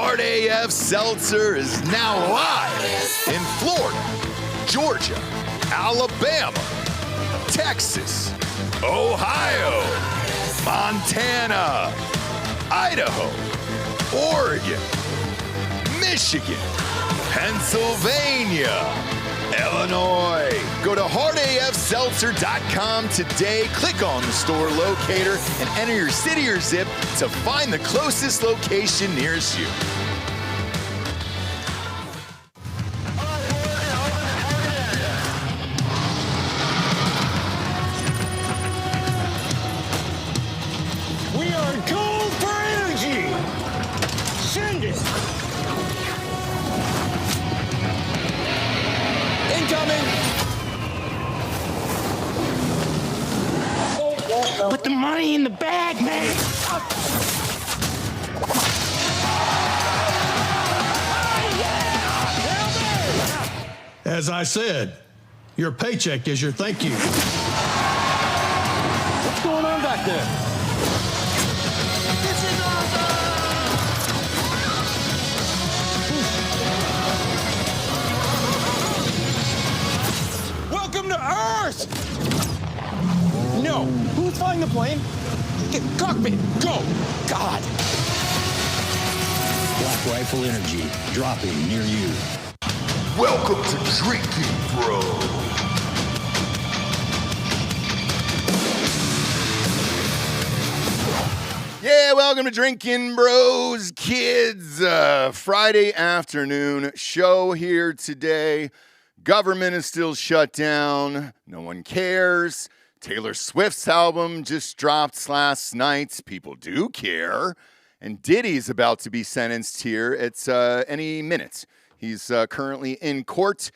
Hard AF Seltzer is now live in Florida, Georgia, Alabama, Texas, Ohio, Montana, Idaho, Oregon, Michigan, Pennsylvania, Illinois. Go to hardafseltzer.com today, click on the store locator, and enter your city or zip to find the closest location nearest you. We are gold for energy! Send it! Incoming! Put the money in the bag, man! As I said, your paycheck is your thank you. What's going on back there? This is awesome! Welcome to Earth! No. Who's flying the plane? Get cockpit. Go. God. Black Rifle Energy, dropping near you. Welcome to Drinkin, bro. Yeah, welcome to Drinkin' Bros, kids. Friday afternoon show here today. Government is still shut down. No one cares. Taylor Swift's album just dropped last night. People do care. And Diddy's about to be sentenced here. It's any minute. He's currently in court.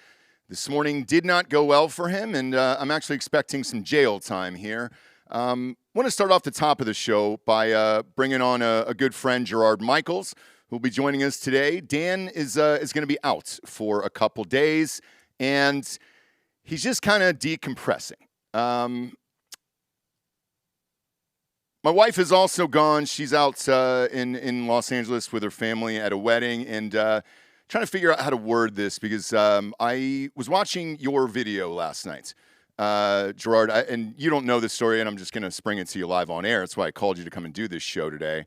This morning did not go well for him, and I'm actually expecting some jail time here. I want to start off the top of the show by bringing on a good friend, Gerard Michaels, who will be joining us today. Dan is going to be out for a couple days, and he's just kind of decompressing. My wife is also gone. She's out in Los Angeles with her family at a wedding, and trying to figure out how to word this because I was watching your video last night, Gerard, and you don't know this story, and I'm just going to spring it to you live on air. That's why I called you to come and do this show today.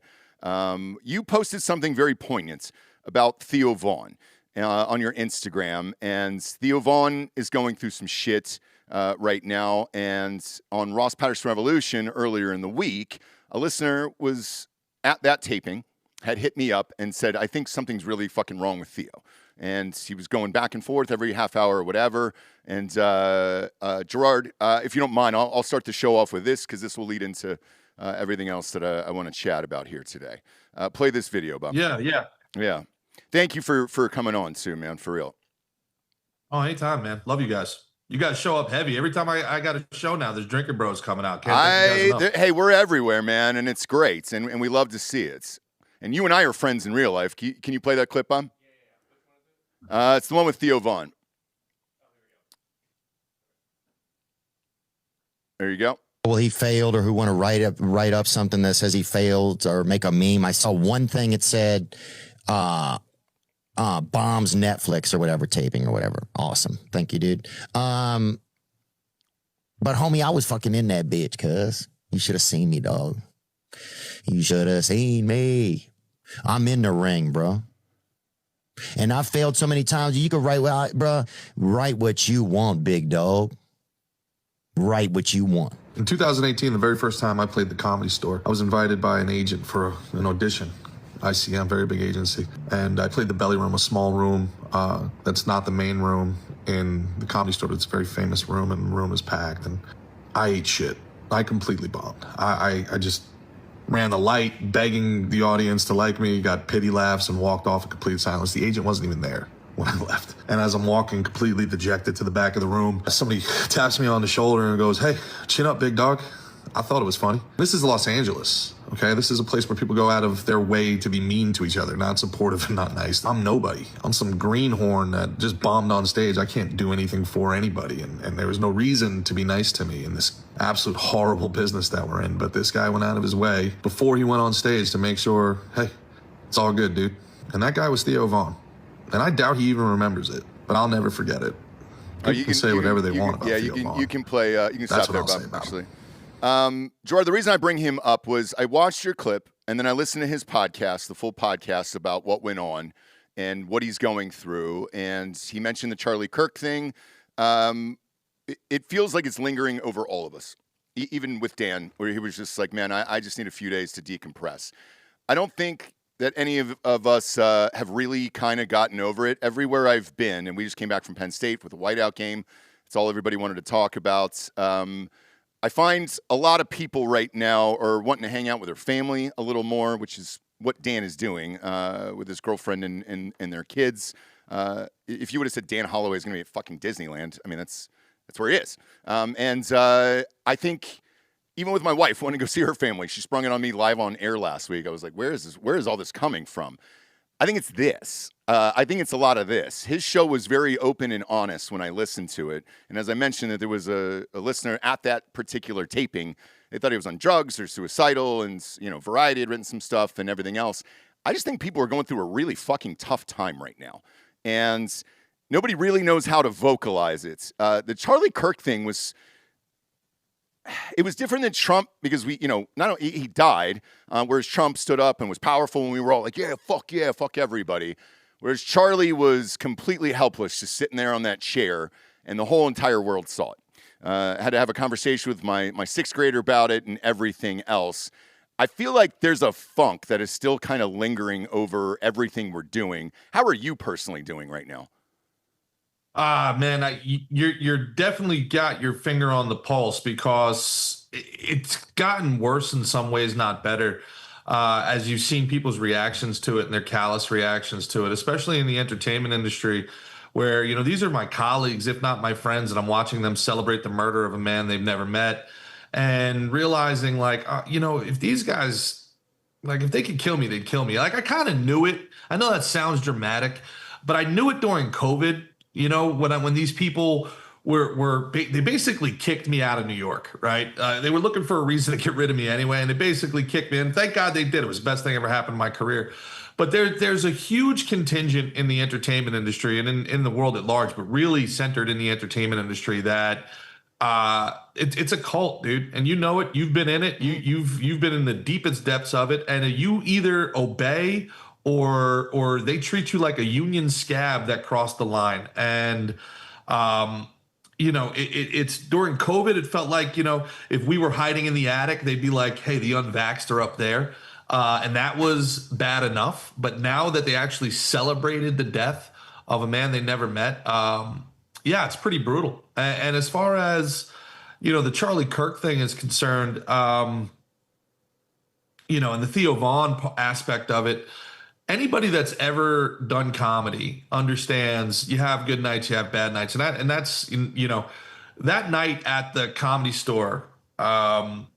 You posted something very poignant about Theo Von on your Instagram, and Theo Von is going through some shit right now, and on Ross Patterson Revolution earlier in the week, a listener was at that taping, had hit me up and said, I think something's really fucking wrong with Theo. And he was going back and forth every half hour or whatever. And Gerard, if you don't mind, I'll start the show off with this because this will lead into everything else that I want to chat about here today. Play this video, Bob. Yeah. Thank you for coming on too, man, for real. Oh, anytime, man. Love you guys. You guys show up heavy. Every time I got a show now, there's Drinkin' Bros coming out. Can't thank you guys enough. Hey, we're everywhere, man, and it's great, and we love to see it. And you and I are friends in real life. Can you play that clip, Bob? Yeah. It's the one with Theo Von. There you go. Well, he failed, or who want to write up something that says he failed, or make a meme. I saw one thing it said, bombs Netflix or whatever, taping or whatever. Awesome. Thank you, dude. But homie, I was fucking in that bitch, cuz. You should have seen me, dog. You should have seen me. I'm in the ring, bro. And I failed so many times. You could write what you want, big dog. Write what you want. In 2018, the very first time I played the Comedy Store, I was invited by an agent for an audition. ICM, very big agency. And I played the Belly Room, a small room that's not the main room in the Comedy Store. It's a very famous room, and the room is packed. And I ate shit. I completely bombed. I just ran the light, begging the audience to like me, got pity laughs, and walked off in complete silence. The agent wasn't even there when I left. And as I'm walking completely dejected to the back of the room, somebody taps me on the shoulder and goes, "Hey, chin up, big dog." I thought it was funny. This is Los Angeles, okay? This is a place where people go out of their way to be mean to each other, not supportive and not nice. I'm nobody. I'm some greenhorn that just bombed on stage. I can't do anything for anybody, and there was no reason to be nice to me in this absolute horrible business that we're in. But this guy went out of his way before he went on stage to make sure, hey, it's all good, dude. And that guy was Theo Vaughn. And I doubt he even remembers it, but I'll never forget it. You can say whatever they want about Theo Vaughn. You can play. You can stop there, Bob, actually. Gerard, the reason I bring him up was I watched your clip, and then I listened to his podcast, the full podcast about what went on and what he's going through. And he mentioned the Charlie Kirk thing. It feels like it's lingering over all of us, even with Dan, where he was just like, man, I just need a few days to decompress. I don't think that any of us have really kind of gotten over it. Everywhere I've been, and we just came back from Penn State with a whiteout game. It's all everybody wanted to talk about. I find a lot of people right now are wanting to hang out with their family a little more, which is what Dan is doing with his girlfriend and their kids. If you would have said Dan Hollaway is going to be at fucking Disneyland, I mean, that's where he is. I think even with my wife wanting to go see her family, she sprung it on me live on air last week. I was like, where is all this coming from? I think it's this. I think it's a lot of this. His show was very open and honest when I listened to it. And as I mentioned, that there was a listener at that particular taping. They thought he was on drugs or suicidal, and Variety had written some stuff and everything else. I just think people are going through a really fucking tough time right now. And nobody really knows how to vocalize it. The Charlie Kirk thing was different than Trump because not only he died, whereas Trump stood up and was powerful and we were all like, yeah, fuck everybody. Whereas Charlie was completely helpless, just sitting there on that chair, and the whole entire world saw it. I had to have a conversation with my sixth grader about it and everything else. I feel like there's a funk that is still kind of lingering over everything we're doing. How are you personally doing right now? Man, you're definitely got your finger on the pulse because it's gotten worse in some ways, not better. As you've seen people's reactions to it and their callous reactions to it, especially in the entertainment industry, where, these are my colleagues, if not my friends, and I'm watching them celebrate the murder of a man they've never met and realizing if these guys, if they could kill me, they'd kill me. I kind of knew it. I know that sounds dramatic, but I knew it during COVID. When these people they basically kicked me out of New York, right? They were looking for a reason to get rid of me anyway, and they basically kicked me in. Thank God they did. It was the best thing ever happened in my career. But there's a huge contingent in the entertainment industry and in the world at large, but really centered in the entertainment industry that it's a cult, dude. And you know it. You've been in it. You've been in the deepest depths of it, and you either obey or they treat you like a union scab that crossed the line. And it's during COVID, it felt like, if we were hiding in the attic, they'd be like, hey, the unvaxxed are up there. And that was bad enough. But now that they actually celebrated the death of a man they never met, it's pretty brutal. And as far as, the Charlie Kirk thing is concerned, and the Theo Vaughn aspect of it, anybody that's ever done comedy understands you have good nights, you have bad nights. And that's, that night at the Comedy Store, and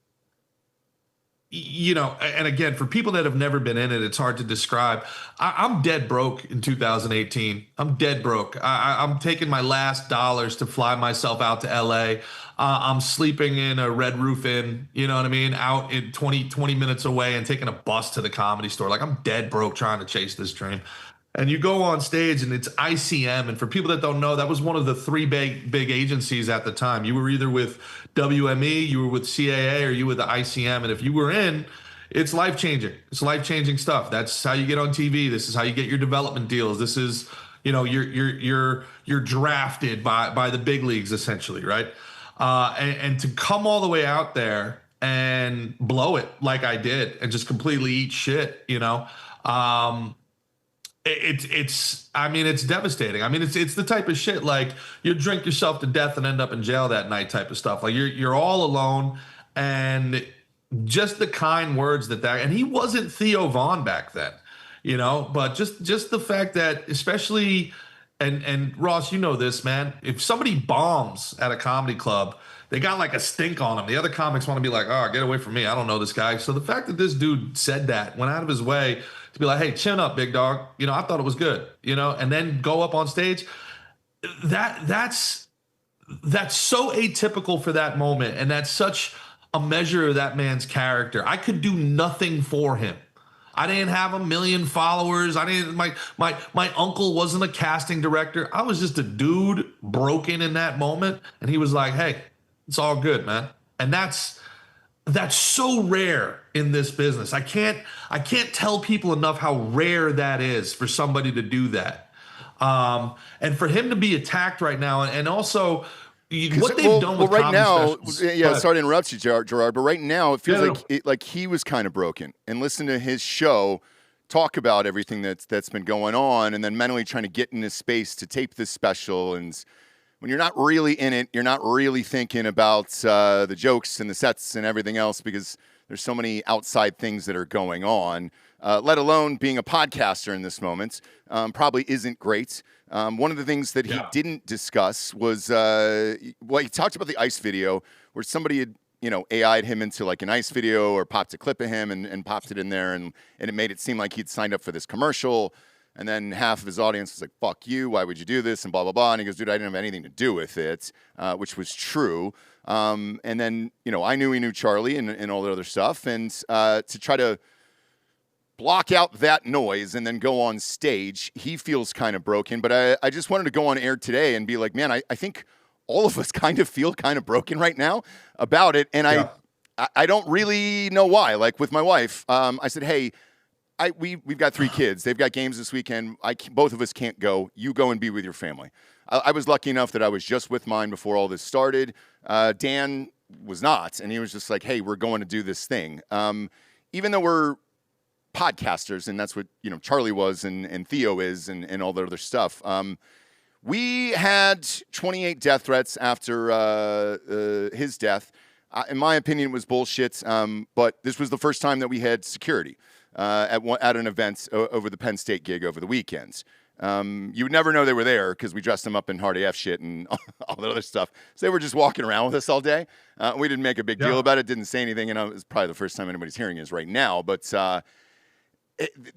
again, for people that have never been in it, it's hard to describe. I'm dead broke in 2018. I'm dead broke. I'm taking my last dollars to fly myself out to LA. I'm sleeping in a Red Roof Inn, you know what I mean? Out in 20 minutes away and taking a bus to the Comedy Store. I'm dead broke trying to chase this dream. And you go on stage and it's ICM. And for people that don't know, that was one of the three big agencies at the time. You were either with WME, you were with CAA, or you were the ICM. And if you were in, it's life-changing. It's life-changing stuff. That's how you get on TV. This is how you get your development deals. This is, you're drafted by the big leagues, essentially, right? And to come all the way out there and blow it like I did and just completely eat shit, it's devastating. It's the type of shit like you drink yourself to death and end up in jail that night type of stuff. Like you're all alone, and just the kind words and he wasn't Theo Vaughn back then, but just the fact that especially, and Ross, this, man, if somebody bombs at a comedy club, they got like a stink on them. The other comics want to be like, oh, get away from me. I don't know this guy. So the fact that this dude said that, went out of his way to be like, hey, chin up, big dog. I thought it was good, and then go up on stage. That's so atypical for that moment. And that's such a measure of that man's character. I could do nothing for him. I didn't have 1 million followers. I didn't. My uncle wasn't a casting director. I was just a dude broken in that moment, and he was like, "Hey, it's all good, man." And that's so rare in this business. I can't tell people enough how rare that is for somebody to do that. And for him to be attacked right now, and also what they've done with right now, specials, sorry to interrupt you, Gerard, but right now it feels like he was kind of broken. And listen to his show talk about everything that's been going on, and then mentally trying to get in his space to tape this special. And when you're not really in it, you're not really thinking about the jokes and the sets and everything else, because there's so many outside things that are going on, let alone being a podcaster in this moment. Probably isn't great. One of the things that he didn't discuss was, he talked about the ICE video where somebody had, AI'd him into like an ICE video or popped a clip of him and popped it in there, and it made it seem like he'd signed up for this commercial. And then half of his audience was like, "Fuck you, why would you do this?" and blah, blah, blah. And he goes, "Dude, I didn't have anything to do with it," which was true. And then, I knew he knew Charlie and all the other stuff. And to try to block out that noise and then go on stage, he feels kind of broken. But I just wanted to go on air today and be like, man, I think all of us kind of feel kind of broken right now about it. And I don't really know why. Like with my wife, I said, "Hey, we've got 3 kids. They've got games this weekend. Both of us can't go. You go and be with your family." I was lucky enough that I was just with mine before all this started. Dan was not, and he was just like, "Hey, we're going to do this thing." Even though we're podcasters, and that's what Charlie was, and Theo is, and all the other stuff. We had 28 death threats after his death. In my opinion, it was bullshit. But this was the first time that we had security at an event over the Penn State gig over the weekends. You would never know they were there because we dressed them up in hard AF shit and all that other stuff. So they were just walking around with us all day. We didn't make a big deal about it, didn't say anything, and it's probably the first time anybody's hearing is right now. But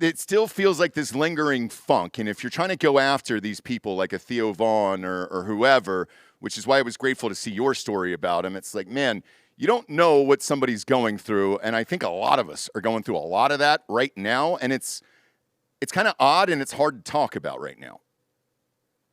it still feels like this lingering funk. And if you're trying to go after these people like a Theo Vaughn or whoever, which is why I was grateful to see your story about him, it's like, man, you don't know what somebody's going through. And I think a lot of us are going through a lot of that right now. And it's kind of odd and it's hard to talk about right now.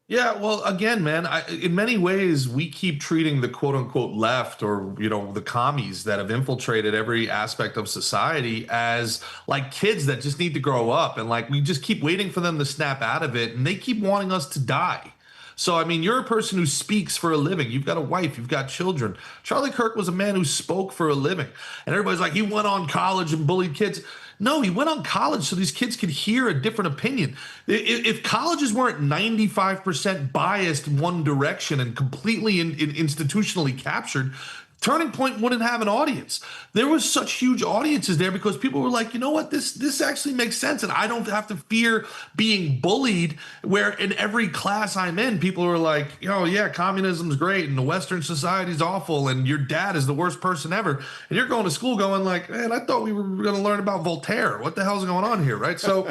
Yeah, well, again, man, in many ways, we keep treating the quote unquote left or, the commies that have infiltrated every aspect of society as like kids that just need to grow up. And like, we just keep waiting for them to snap out of it. And they keep wanting us to die. So, I mean, you're a person who speaks for a living. You've got a wife, you've got children. Charlie Kirk was a man who spoke for a living. And everybody's like, he went on college and bullied kids. No, he went on college so these kids could hear a different opinion. If colleges weren't 95% biased in one direction and completely institutionally captured, Turning Point wouldn't have an audience. There was such huge audiences there because people were like, you know what, this actually makes sense. And I don't have to fear being bullied, where in every class I'm in, people are like, oh yeah, communism's great and the Western society's awful and your dad is the worst person ever. And you're going to school going like, man, I thought we were going to learn about Voltaire. What the hell's going on here, right? So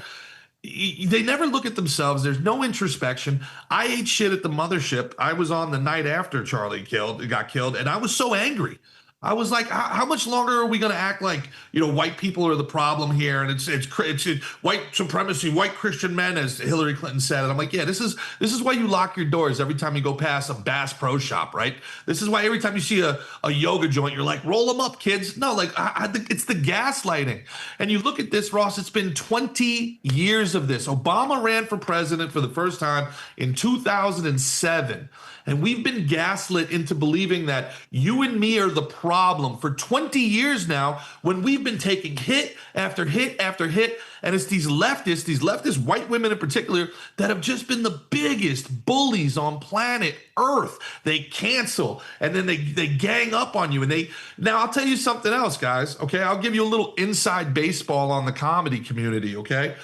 they never look at themselves. There's no introspection. I ate shit at the mothership. I was on the night after Charlie got killed, and I was so angry. I was like, how much longer are we going to act like, white people are the problem here, and it's white supremacy, white Christian men, as Hillary Clinton said. And I'm like, yeah, this is why you lock your doors every time you go past a Bass Pro Shop, right? This is why every time you see a yoga joint, you're like, roll them up, kids. No, like it's the gaslighting. And you look at this, Ross, it's been 20 years of this. Obama ran for president for the first time in 2007. And we've been gaslit into believing that you and me are the problem for 20 years now, when we've been taking hit after hit after hit. And it's these leftists, white women in particular, that have just been the biggest bullies on planet Earth. They cancel and then they gang up on you. And now I'll tell you something else, guys. Okay, I'll give you a little inside baseball on the comedy community. Okay,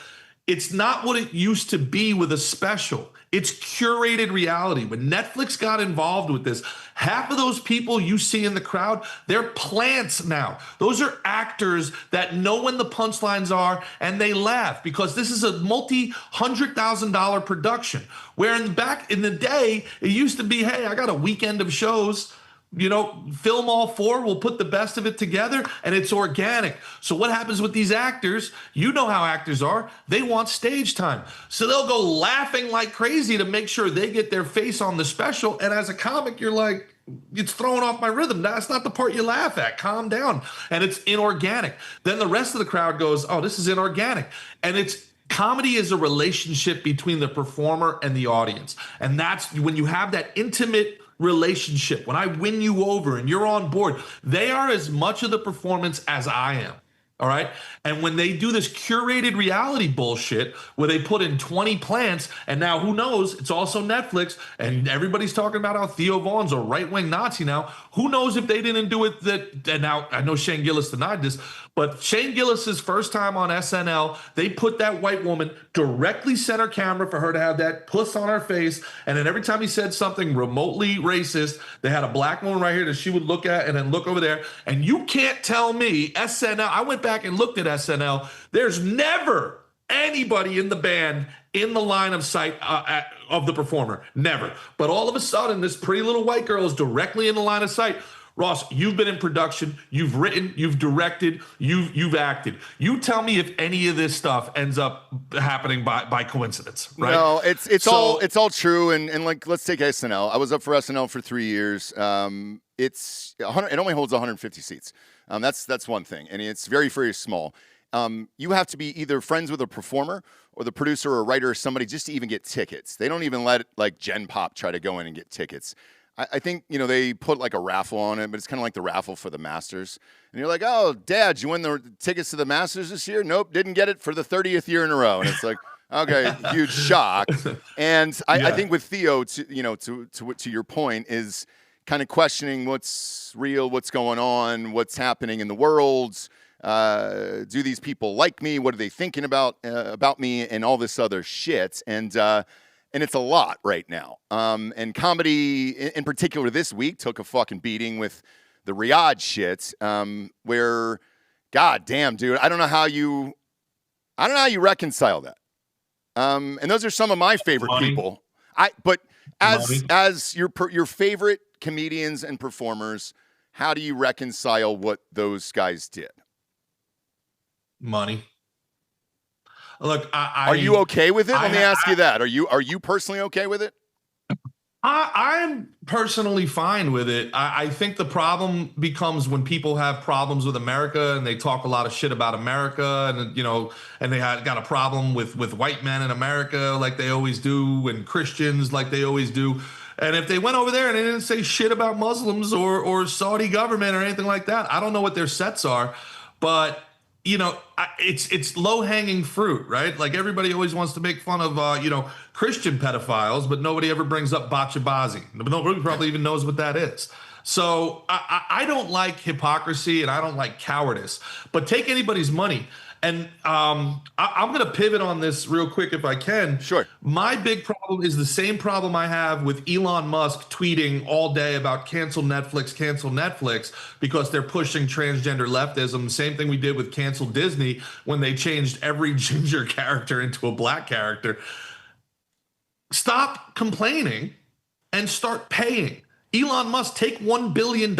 it's not what it used to be with a special. It's curated reality. When Netflix got involved with this, half of those people you see in the crowd, they're plants now. Those are actors that know when the punchlines are and they laugh, because this is a multi-$100,000 production. Where back in the day, it used to be, hey, I got a weekend of shows. film all four. We'll put the best of it together, and it's organic. So what happens with these actors? You know how actors are. They want stage time. So they'll go laughing like crazy to make sure they get their face on the special. And as a comic, you're like, it's throwing off my rhythm. That's not the part you laugh at. Calm down. And it's inorganic. Then the rest of the crowd goes, oh, this is inorganic. And comedy is a relationship between the performer and the audience. And that's when you have that intimate relationship, when I win you over and you're on board, they are as much of the performance as I am. All right. And when they do this curated reality bullshit where they put in 20 plants and now who knows, it's also Netflix and everybody's talking about how Theo Vaughn's a right-wing Nazi now. Who knows if they didn't do it and now I know Shane Gillis denied this, but Shane Gillis's first time on SNL, they put that white woman directly center camera for her to have that puss on her face. And then every time he said something remotely racist, they had a black woman right here that she would look at and then look over there. And you can't tell me SNL, I went back and looked at SNL. There's never anybody in the band in the line of sight of the performer. Never. But all of a sudden, this pretty little white girl is directly in the line of sight. Ross, you've been in production, you've written, you've directed, you've acted. You tell me if any of this stuff ends up happening by coincidence, right? No, it's all true. And like, let's take SNL. I was up for SNL for 3 years. It's 100. It only holds 150 seats. That's one thing, and it's very, very small. You have to be either friends with a performer or the producer or writer or somebody just to even get tickets. They don't even let like Gen Pop try to go in and get tickets. I think, they put like a raffle on it, but it's kind of like the raffle for the Masters. And you're like, oh, Dad, you win the tickets to the Masters this year? Nope, didn't get it for the 30th year in a row. And it's like, okay, huge shock. And I think with Theo, to your point, is kind of questioning what's real, what's going on, what's happening in the world. Do these people like me? What are they thinking about me and all this other shit? And it's a lot right now. And comedy, in particular this week, took a fucking beating with the Riyadh shit, where, god damn, dude, I don't know how you reconcile that. And those are some of my favorite people. But as your favorite comedians and performers, how do you reconcile what those guys did? Money. Look, are you okay with it? Let me ask you that. Are you personally okay with it? I'm personally fine with it. I think the problem becomes when people have problems with America and they talk a lot of shit about America and they got a problem with white men in America like they always do and Christians like they always do. And if they went over there and they didn't say shit about Muslims or Saudi government or anything like that, I don't know what their sets are, but it's low-hanging fruit, right? Like everybody always wants to make fun of, Christian pedophiles, but nobody ever brings up bachabazi. Nobody probably even knows what that is. So I don't like hypocrisy and I don't like cowardice, but take anybody's money. And I'm going to pivot on this real quick if I can. Sure. My big problem is the same problem I have with Elon Musk tweeting all day about cancel Netflix, because they're pushing transgender leftism. Same thing we did with cancel Disney when they changed every ginger character into a black character. Stop complaining and start paying. Elon Musk, take $1 billion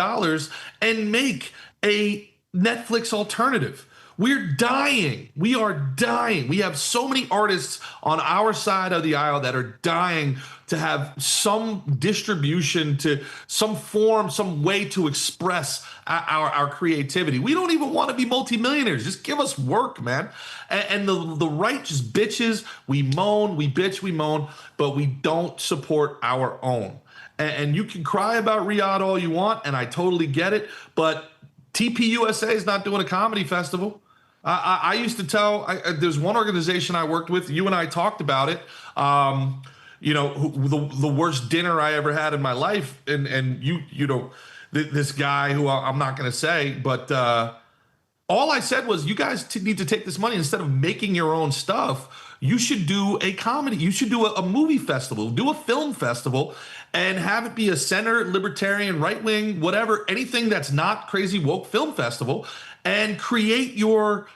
and make a Netflix alternative. We're dying. We are dying. We have so many artists on our side of the aisle that are dying to have some distribution, to some form, some way to express our creativity. We don't even want to be multimillionaires. Just give us work, man. And the right just bitches. We moan, we bitch, we moan, but we don't support our own. And you can cry about Riyadh all you want, and I totally get it, but TPUSA is not doing a comedy festival. I used to tell, there's one organization I worked with, you and I talked about it, the worst dinner I ever had in my life. And this guy who I'm not going to say, but all I said was, you guys need to take this money, instead of making your own stuff, you should do a comedy. You should do a movie festival, do a film festival, and have it be a center, libertarian, right wing, whatever, anything that's not crazy woke film festival, and create your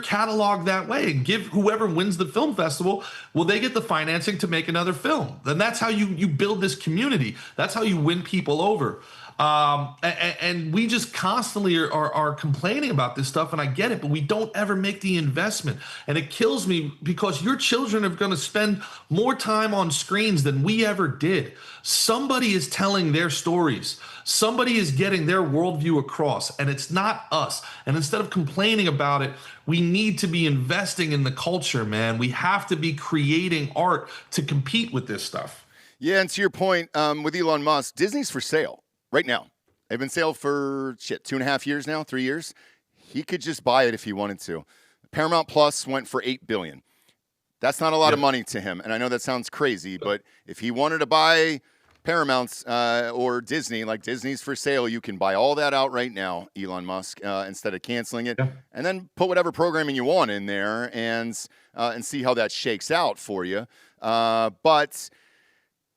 catalog that way, and give whoever wins the film festival, well, they get the financing to make another film. Then that's how you build this community. That's how you win people over. And we just constantly are complaining about this stuff, and I get it, but we don't ever make the investment. And it kills me because your children are going to spend more time on screens than we ever did. Somebody is telling their stories. Somebody is getting their worldview across, and it's not us. And instead of complaining about it, we need to be investing in the culture, man. We have to be creating art to compete with this stuff. Yeah, and to your point, with Elon Musk, Disney's for sale right now. They've been sale for 2.5 years now, 3 years. He could just buy it if he wanted to. Paramount Plus went for $8 billion. That's not a lot of money to him, and I know that sounds crazy, but if he wanted to buy Paramount's or Disney, like Disney's for sale, you can buy all that out right now, Elon Musk, instead of canceling it, and then put whatever programming you want in there and see how that shakes out for you. But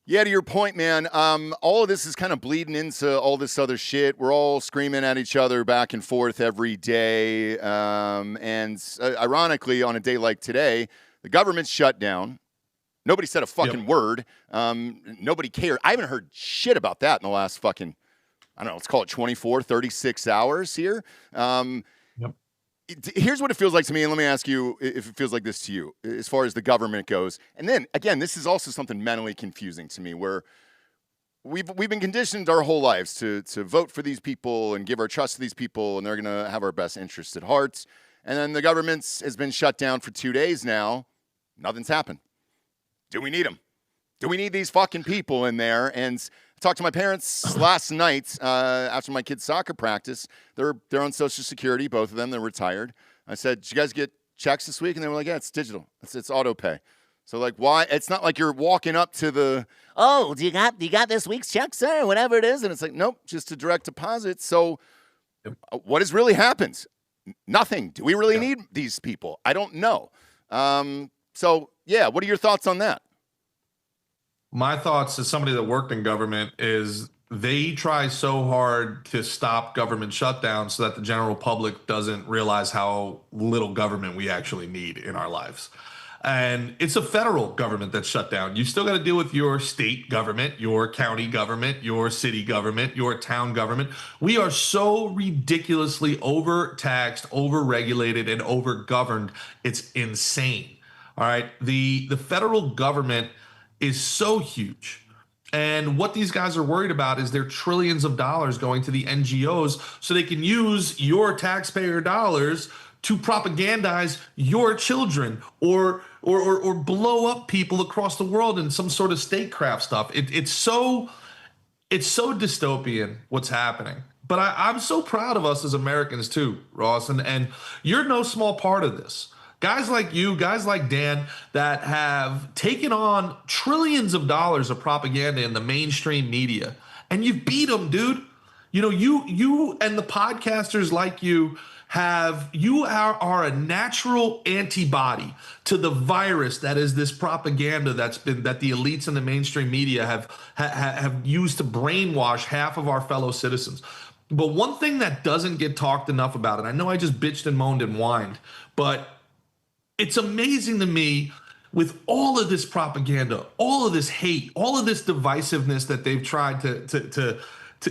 yeah, to your point, man, all of this is kind of bleeding into all this other shit. We're all screaming at each other back and forth every day. And ironically, on a day like today, the government's shut down. Nobody said a fucking word. Nobody cared. I haven't heard shit about that in the last fucking, I don't know, let's call it 24, 36 hours here. Here's what it feels like to me, and let me ask you if it feels like this to you, as far as the government goes. And then, again, this is also something mentally confusing to me, where we've been conditioned our whole lives to vote for these people and give our trust to these people, and they're going to have our best interests at heart. And then the government has been shut down for 2 days now. Nothing's happened. Do we need them? Do we need these fucking people in there? And I talked to my parents last night after my kids' soccer practice. They're on Social Security, both of them. They're retired. I said, "Did you guys get checks this week?" And they were like, "Yeah, it's digital. It's auto pay." So like, why? It's not like you're walking up to the, "Oh, do you got this week's check, sir?" Or whatever it is. And it's like, nope, just a direct deposit. So what has really happened? Nothing. Do we really need these people? I don't know. So yeah, what are your thoughts on that? My thoughts as somebody that worked in government is they try so hard to stop government shutdown so that the general public doesn't realize how little government we actually need in our lives. And it's a federal government that's shut down. You still got to deal with your state government, your county government, your city government, your town government. We are so ridiculously overtaxed, overregulated, and overgoverned. It's insane. All right. The federal government is so huge. And what these guys are worried about is their trillions of dollars going to the NGOs so they can use your taxpayer dollars to propagandize your children or blow up people across the world in some sort of statecraft stuff. It's so dystopian what's happening. But I'm so proud of us as Americans too, Ross, and you're no small part of this. Guys like you, guys like Dan, that have taken on trillions of dollars of propaganda in the mainstream media, and you've beat them, dude. You know, you and the podcasters like you are a natural antibody to the virus that is this propaganda that the elites in the mainstream media have used to brainwash half of our fellow citizens. But one thing that doesn't get talked enough about, and I know I just bitched and moaned and whined, but it's amazing to me with all of this propaganda, all of this hate, all of this divisiveness that they've tried to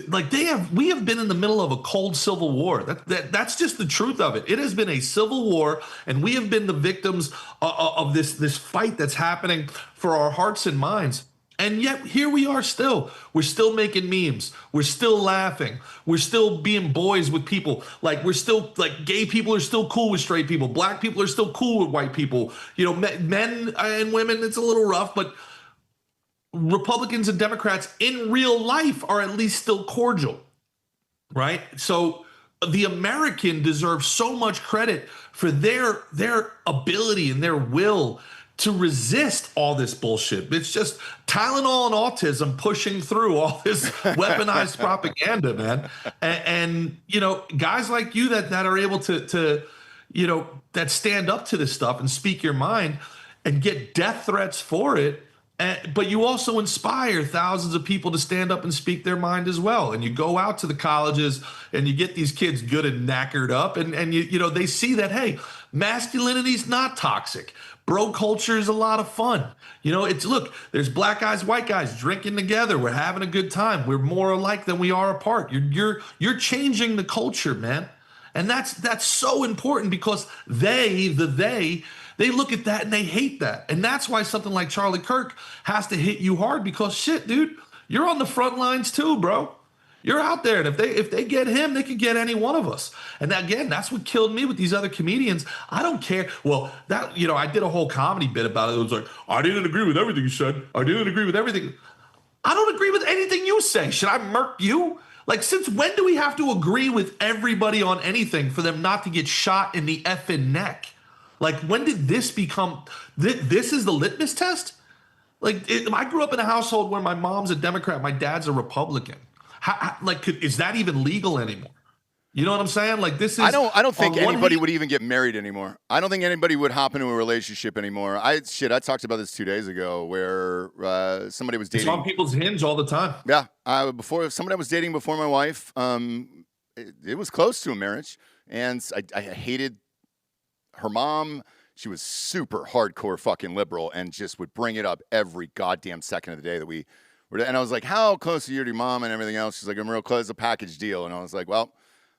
like we have been in the middle of a cold civil war. That's just the truth of it. It has been a civil war, and we have been the victims of this fight that's happening for our hearts and minds. And yet here we are still. We're still making memes. We're still laughing. We're still being boys with people. Like we're still like gay people are still cool with straight people. Black people are still cool with white people. You know, men and women, it's a little rough, but Republicans and Democrats in real life are at least still cordial, right? So the American deserves so much credit for their ability and their will to resist all this bullshit. It's just Tylenol and autism pushing through all this weaponized propaganda, man. And you know, guys like you that are able to you know, that stand up to this stuff and speak your mind and get death threats for it. But you also inspire thousands of people to stand up and speak their mind as well. And you go out to the colleges and you get these kids good and knackered up, and you know, they see that, hey, masculinity is not toxic. Bro culture is a lot of fun. You know, it's look, there's black guys, white guys drinking together. We're having a good time. We're more alike than we are apart. You're changing the culture, man. And that's so important because they look at that and they hate that. And that's why something like Charlie Kirk has to hit you hard because shit, dude, you're on the front lines too, bro. You're out there, and if they get him, they can get any one of us. And again, that's what killed me with these other comedians. I don't care. Well, that I did a whole comedy bit about it. It was like, I didn't agree with everything you said. I didn't agree with everything. I don't agree with anything you say. Should I murk you? Like, since when do we have to agree with everybody on anything for them not to get shot in the effing neck? Like, when did this become? This is the litmus test. Like, I grew up in a household where my mom's a Democrat, my dad's a Republican. Is that even legal anymore? You know what I'm saying? Like, this is. I don't think anybody would even get married anymore. I don't think anybody would hop into a relationship anymore. I talked about this 2 days ago where somebody was dating. It's on people's hinge all the time. Yeah, before somebody I was dating before my wife, it was close to a marriage, and I hated her mom. She was super hardcore fucking liberal, and just would bring it up every goddamn second of the day that we. And I was like, how close are you to your mom and everything else? She's like, I'm real close. It's a package deal. And I was like, well,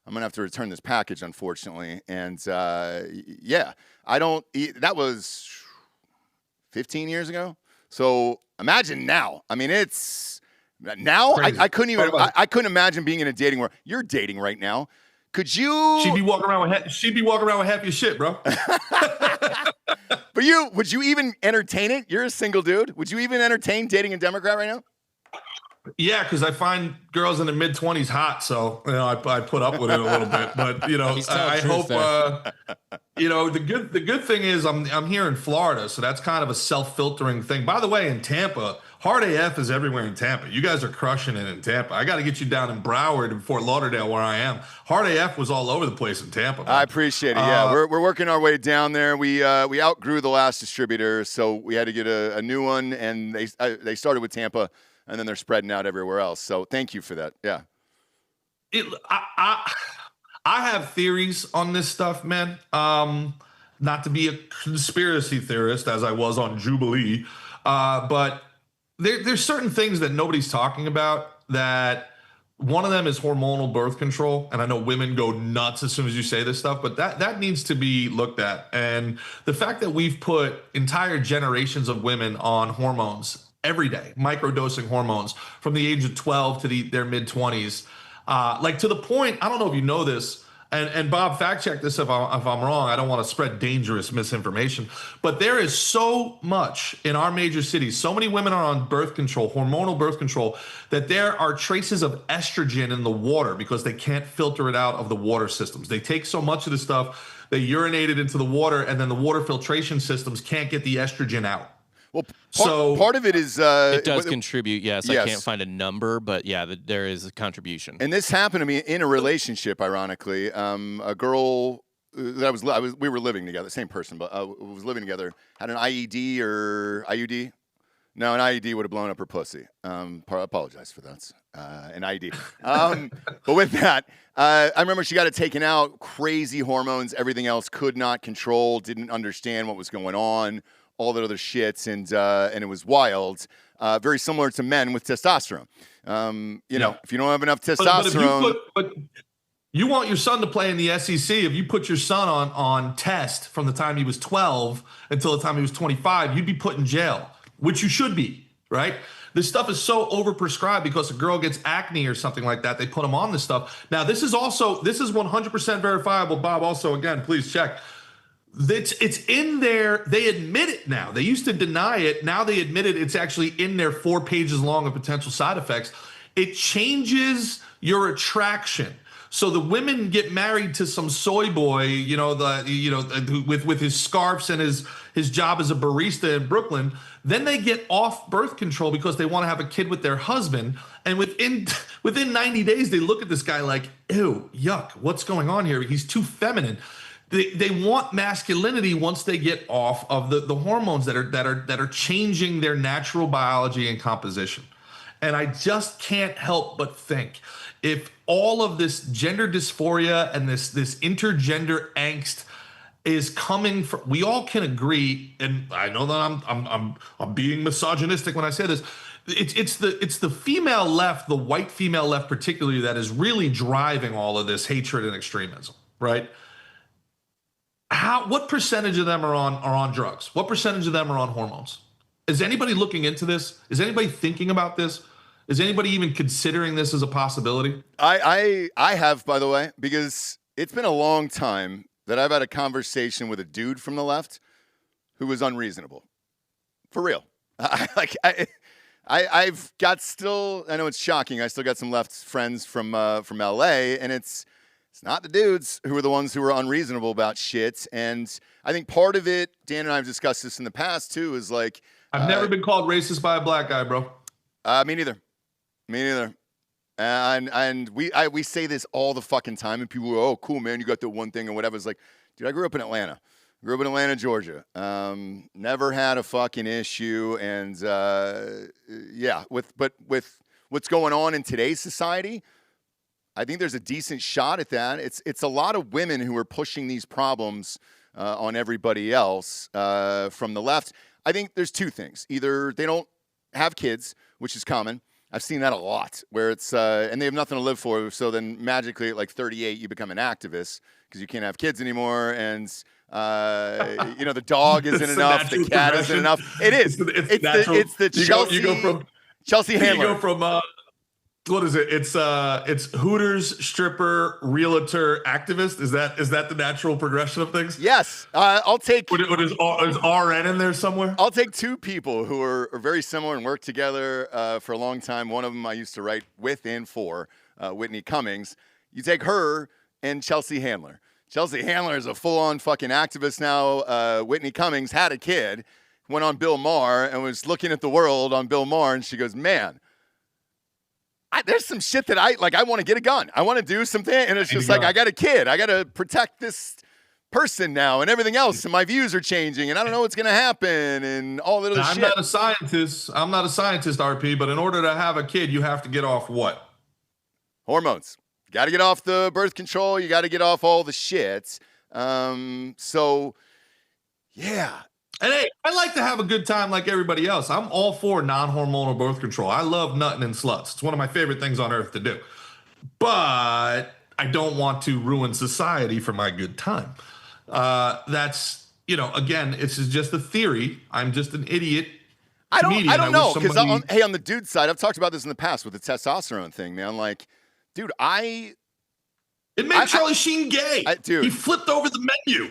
I'm going to have to return this package, unfortunately. And yeah, that was 15 years ago. So imagine now. I mean, it's now I couldn't imagine being in a dating world. You're dating right now. Could you? She'd be walking around with half your shit, bro. But would you even entertain it? You're a single dude. Would you even entertain dating a Democrat right now? Yeah, because I find girls in their mid-20s hot, so I put up with it a little bit. But I hope the good thing is I'm here in Florida, so that's kind of a self-filtering thing. By the way, in Tampa, Hard AF is everywhere in Tampa. You guys are crushing it in Tampa. I got to get you down in Broward and Fort Lauderdale where I am. Hard AF was all over the place in Tampa. Man. I appreciate it. Yeah, we're working our way down there. We outgrew the last distributor, so we had to get a new one, and they started with Tampa. And then they're spreading out everywhere else. So thank you for that. Yeah. I have theories on this stuff, man. Not to be a conspiracy theorist as I was on Jubilee, but there's certain things that nobody's talking about. That one of them is hormonal birth control, and I know women go nuts as soon as you say this stuff, but that needs to be looked at. And the fact that we've put entire generations of women on hormones every day, microdosing hormones from the age of 12 to their mid-20s, like to the point, I don't know if you know this, and Bob, fact check this if I'm wrong. I don't want to spread dangerous misinformation, but there is so much in our major cities. So many women are on birth control, hormonal birth control, that there are traces of estrogen in the water because they can't filter it out of the water systems. They take so much of the stuff, they urinate it into the water, and then the water filtration systems can't get the estrogen out. Well, part of it is it does contribute. Yes, I can't find a number, but yeah, there is a contribution. And this happened to me in a relationship. Ironically, a girl that we were living together, same person, but was living together, had an IED or IUD. No, an IED would have blown up her pussy. Apologize for that. An IED. But with that, I remember she got it taken out. Crazy hormones, everything else, could not control, didn't understand what was going on. All that other shits, and it was wild. Very similar to men with testosterone. If you don't have enough testosterone, but you want your son to play in the SEC. If you put your son on test from the time he was 12 until the time he was 25, you'd be put in jail, which you should be, right? This stuff is so overprescribed because a girl gets acne or something like that. They put them on this stuff. Now, this is 100% verifiable. Bob, also, again, please check. It's in there. They admit it now. They used to deny it. Now they admit it. It's actually in there, 4 pages long of potential side effects. It changes your attraction. So the women get married to some soy boy, with his scarves and his job as a barista in Brooklyn. Then they get off birth control because they want to have a kid with their husband. And within 90 days, they look at this guy like, ew, yuck, what's going on here? He's too feminine. They want masculinity once they get off of the hormones that are changing their natural biology and composition. And I just can't help but think if all of this gender dysphoria and this intergender angst is coming from. We all can agree, and I know that I'm being misogynistic when I say this. It's the female left, the white female left particularly, that is really driving all of this hatred and extremism, right? What percentage of them are on drugs? What percentage of them are on hormones? Is anybody looking into this? Is anybody thinking about this? Is anybody even considering this as a possibility? I have, by the way, because it's been a long time that I've had a conversation with a dude from the left who was unreasonable. For real. I've got still, I know it's shocking, I still got some left friends from LA, and it's not the dudes who are the ones who are unreasonable about shit. And I think part of it, Dan and I have discussed this in the past too, is like, I've never been called racist by a black guy, bro. Me neither. And we say this all the fucking time, and people go, "Oh, cool, man, you got the one thing," and whatever. It's like, dude, I grew up in Atlanta. Georgia. Never had a fucking issue, and with what's going on in today's society, I think there's a decent shot at that. It's a lot of women who are pushing these problems on everybody else from the left. I think there's two things: either they don't have kids, which is common. I've seen that a lot, where it's and they have nothing to live for. So then magically at like 38, you become an activist because you can't have kids anymore, and the dog isn't enough, the cat isn't enough. It is. It's the Chelsea. You go from Chelsea Handler. You go from what is it? It's Hooters, stripper, realtor, activist. Is that the natural progression of things? Yes. I'll take. What is RN in there somewhere? I'll take two people who are very similar and work together for a long time. One of them I used to write with and for, Whitney Cummings. You take her and Chelsea Handler. Chelsea Handler is a full-on fucking activist now. Whitney Cummings had a kid, went on Bill Maher, and was looking at the world on Bill Maher, and she goes, man, there's some shit that I want to get a gun. I want to do something. And it's just like, I got a kid. I got to protect this person now and everything else. And my views are changing and I don't know what's going to happen and all that other shit. I'm not a scientist, RP, but in order to have a kid, you have to get off what? Hormones. You got to get off the birth control. You got to get off all the shit. So, yeah. And hey, I like to have a good time like everybody else. I'm all for non-hormonal birth control. I love nutting and sluts. It's one of my favorite things on earth to do. But I don't want to ruin society for my good time. That's, again, it's just a theory. I'm just an idiot. I don't know. Because on the dude side, I've talked about this in the past with the testosterone thing, man. Like, dude, it made Charlie Sheen gay. Dude, he flipped over the menu.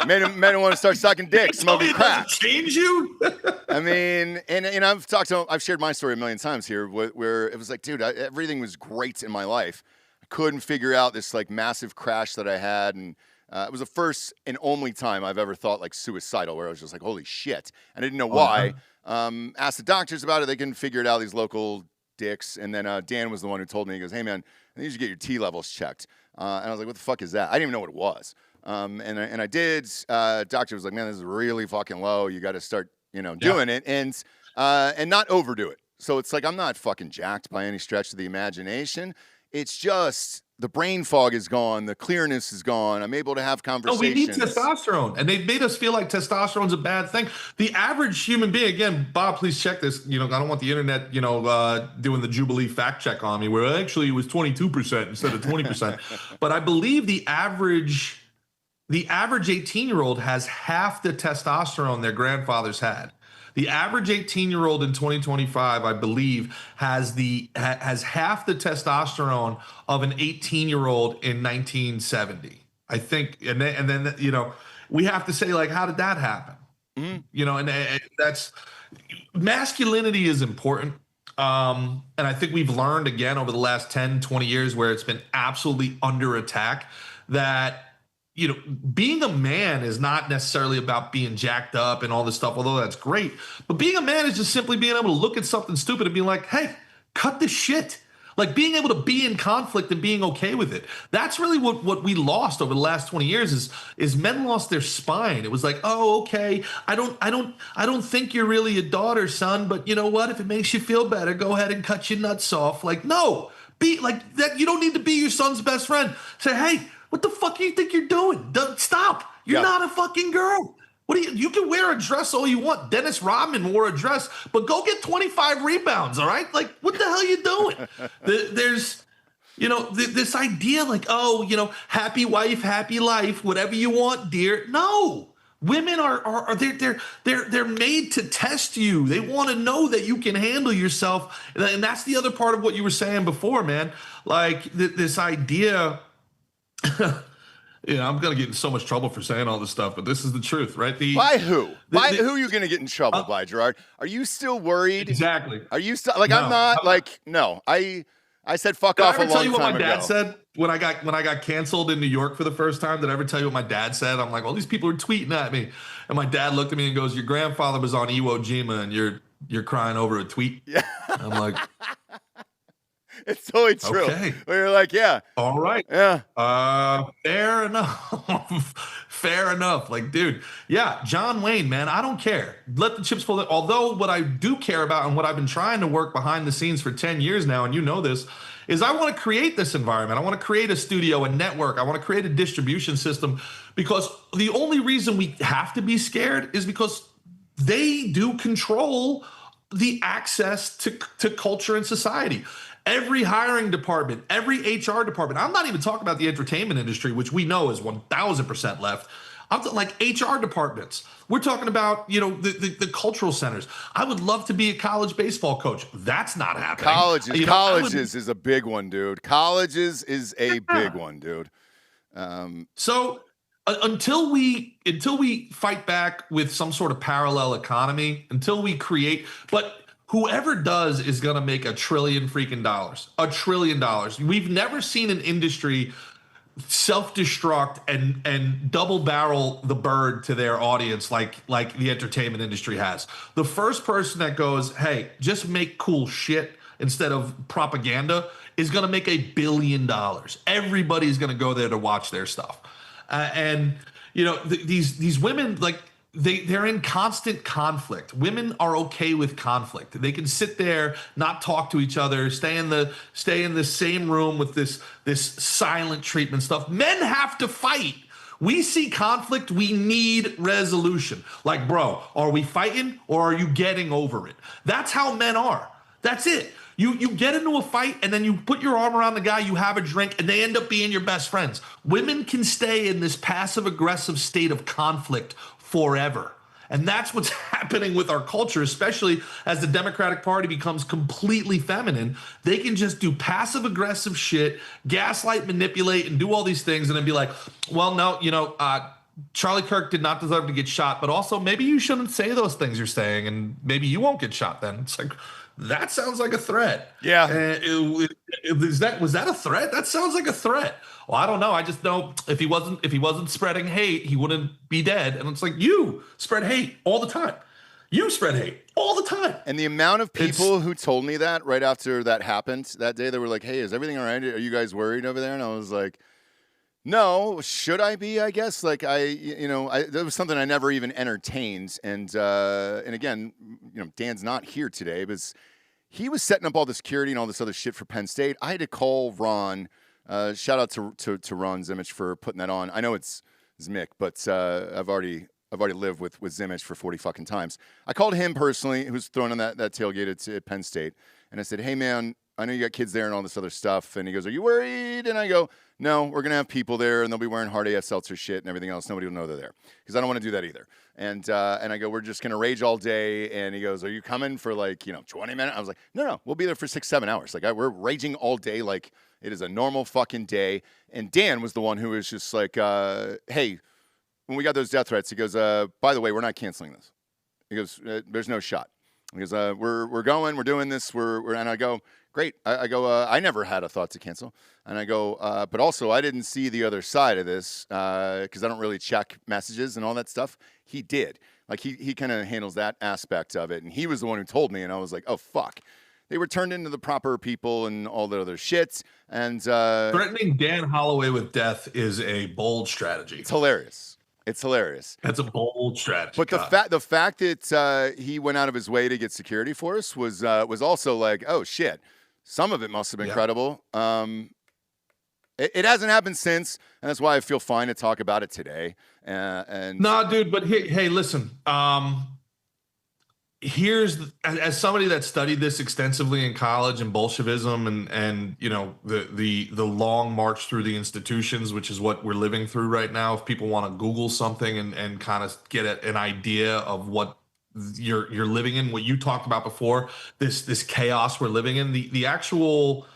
Men want to start sucking dick, smoking crack. Change you? I mean, and I've shared my story a million times here, where it was like, dude, everything was great in my life. I couldn't figure out this like massive crash that I had, and it was the first and only time I've ever thought like suicidal, where I was just like, holy shit, and I didn't know why. Asked the doctors about it; they couldn't figure it out. These local dicks, and then Dan was the one who told me. He goes, hey man, I think you should get your T levels checked. And I was like, what the fuck is that? I didn't even know what it was. And I did. Doctor was like, man, this is really fucking low. You got to start, doing it and not overdo it. So it's like, I'm not fucking jacked by any stretch of the imagination. It's just the brain fog is gone. The clearness is gone. I'm able to have conversations. No, we need testosterone. And they've made us feel like testosterone's a bad thing. The average human being, again, Bob, please check this. I don't want the internet, doing the Jubilee fact check on me, where actually it was 22% instead of 20%. But I believe the average 18-year-old has half the testosterone their grandfathers had. The average 18-year-old in 2025, I believe, has half the testosterone of an 18-year-old in 1970. I think, and then we have to say, like, how did that happen? Mm-hmm. And that's masculinity is important. And I think we've learned again over the last 10, 20 years where it's been absolutely under attack that being a man is not necessarily about being jacked up and all this stuff, although that's great. But being a man is just simply being able to look at something stupid and be like, hey, cut this shit. Like being able to be in conflict and being okay with it. That's really what we lost over the last 20 years is men lost their spine. It was like, oh, okay, I don't think you're really a daughter, son, but you know what? If it makes you feel better, go ahead and cut your nuts off. Like, no, be like that. You don't need to be your son's best friend. Say, hey, What the fuck do you think you're doing? Stop. You're not a fucking girl. You can wear a dress all you want. Dennis Rodman wore a dress, but go get 25 rebounds, all right? Like, what the hell are you doing? There's, this idea like, oh, happy wife, happy life, whatever you want, dear. No. Women are they're made to test you. They want to know that you can handle yourself. And that's the other part of what you were saying before, man. Like this idea I'm going to get in so much trouble for saying all this stuff, but this is the truth, right? By who? Who are you going to get in trouble by, Gerard? Are you still worried? Exactly. Are you still like? No, I'm not. Like, no. I said fuck off a long time ago. Did I ever tell you what my dad said when I got canceled in New York for the first time? Did I ever tell you what my dad said? I'm like, all these people are tweeting at me, and my dad looked at me and goes, "Your grandfather was on Iwo Jima, and you're crying over a tweet." Yeah. I'm like. It's totally true. Okay. You're like, yeah. All right. Yeah. Fair enough. Fair enough. Like, dude, yeah, John Wayne, man, I don't care. Let the chips fall. Although what I do care about and what I've been trying to work behind the scenes for 10 years now, and you know this, is I want to create this environment. I want to create a studio, a network. I want to create a distribution system, because the only reason we have to be scared is because they do control the access to culture and society. Every hiring department, every HR department. I'm not even talking about the entertainment industry, which we know is 1,000% left. I'm talking like HR departments. We're talking about, the cultural centers. I would love to be a college baseball coach. That's not happening. Colleges is a big one, dude. Colleges is a big one, dude. So until we fight back with some sort of parallel economy, until we create, but whoever does is going to make $1 trillion freaking dollars. $1 trillion. We've never seen an industry self-destruct and double barrel the bird to their audience like the entertainment industry has. The first person that goes, hey, just make cool shit instead of propaganda is going to make $1 billion. Everybody's going to go there to watch their stuff. These women, like, they're in constant conflict. Women are okay with conflict. They can sit there, not talk to each other, stay in the same room with this silent treatment stuff. Men have to fight. We see conflict. We need resolution. Like, bro, are we fighting or are you getting over it? That's how men are. That's it. You get into a fight and then you put your arm around the guy, you have a drink, and they end up being your best friends. Women can stay in this passive-aggressive state of conflict forever. And that's what's happening with our culture, especially as the Democratic Party becomes completely feminine. They can just do passive aggressive shit, gaslight, manipulate, and do all these things, and then be like, well, no, Charlie Kirk did not deserve to get shot, but also maybe you shouldn't say those things you're saying, and maybe you won't get shot then. It's like, that sounds like a threat. Yeah. Was that a threat? That sounds like a threat. Well, I don't know. I just know if he wasn't spreading hate, he wouldn't be dead. And it's like, you spread hate all the time. You spread hate all the time. And the amount of people who told me that right after that happened that day, they were like, hey, is everything all right? Are you guys worried over there? And I was like, no, should I be? I guess like that was something I never even entertained. And again, Dan's not here today, but he was setting up all the security and all this other shit for Penn State. I had to call Ron. Shout out to Ron Zimmich for putting that on. I know it's Mick, but I've already lived with Zimmich for 40 fucking times. I called him personally, who's throwing on that tailgate at Penn State, and I said, hey man, I know you got kids there and all this other stuff. And he goes, are you worried? And I go, no, we're going to have people there and they'll be wearing hard AS seltzer shit and everything else. Nobody will know they're there because I don't want to do that either. And I go, we're just going to rage all day. And he goes, are you coming for 20 minutes? I was like, no, we'll be there for 6-7 hours. Like we're raging all day. Like it is a normal fucking day. And Dan was the one who was just like, hey, when we got those death threats, he goes, by the way, we're not canceling this. He goes, there's no shot. He goes, we're going, we're doing this. And I go, great. I go, I never had a thought to cancel. And I go, but also I didn't see the other side of this because I don't really check messages and all that stuff. He did. Like he kind of handles that aspect of it. And he was the one who told me. And I was like, oh, fuck. They were turned into the proper people and all the other shit. And threatening Dan Hollaway with death is a bold strategy. It's hilarious. It's hilarious. That's a bold strategy. But the fact that he went out of his way to get security for us was also like, oh shit. Some of it must have been credible. It hasn't happened since, and that's why I feel fine to talk about it today. And no, dude, but hey, listen. As somebody that studied this extensively in college and Bolshevism and you know the long march through the institutions, which is what we're living through right now. If people want to Google something and kind of get an idea of what you're living in, what you talked about before, this chaos we're living in, the actual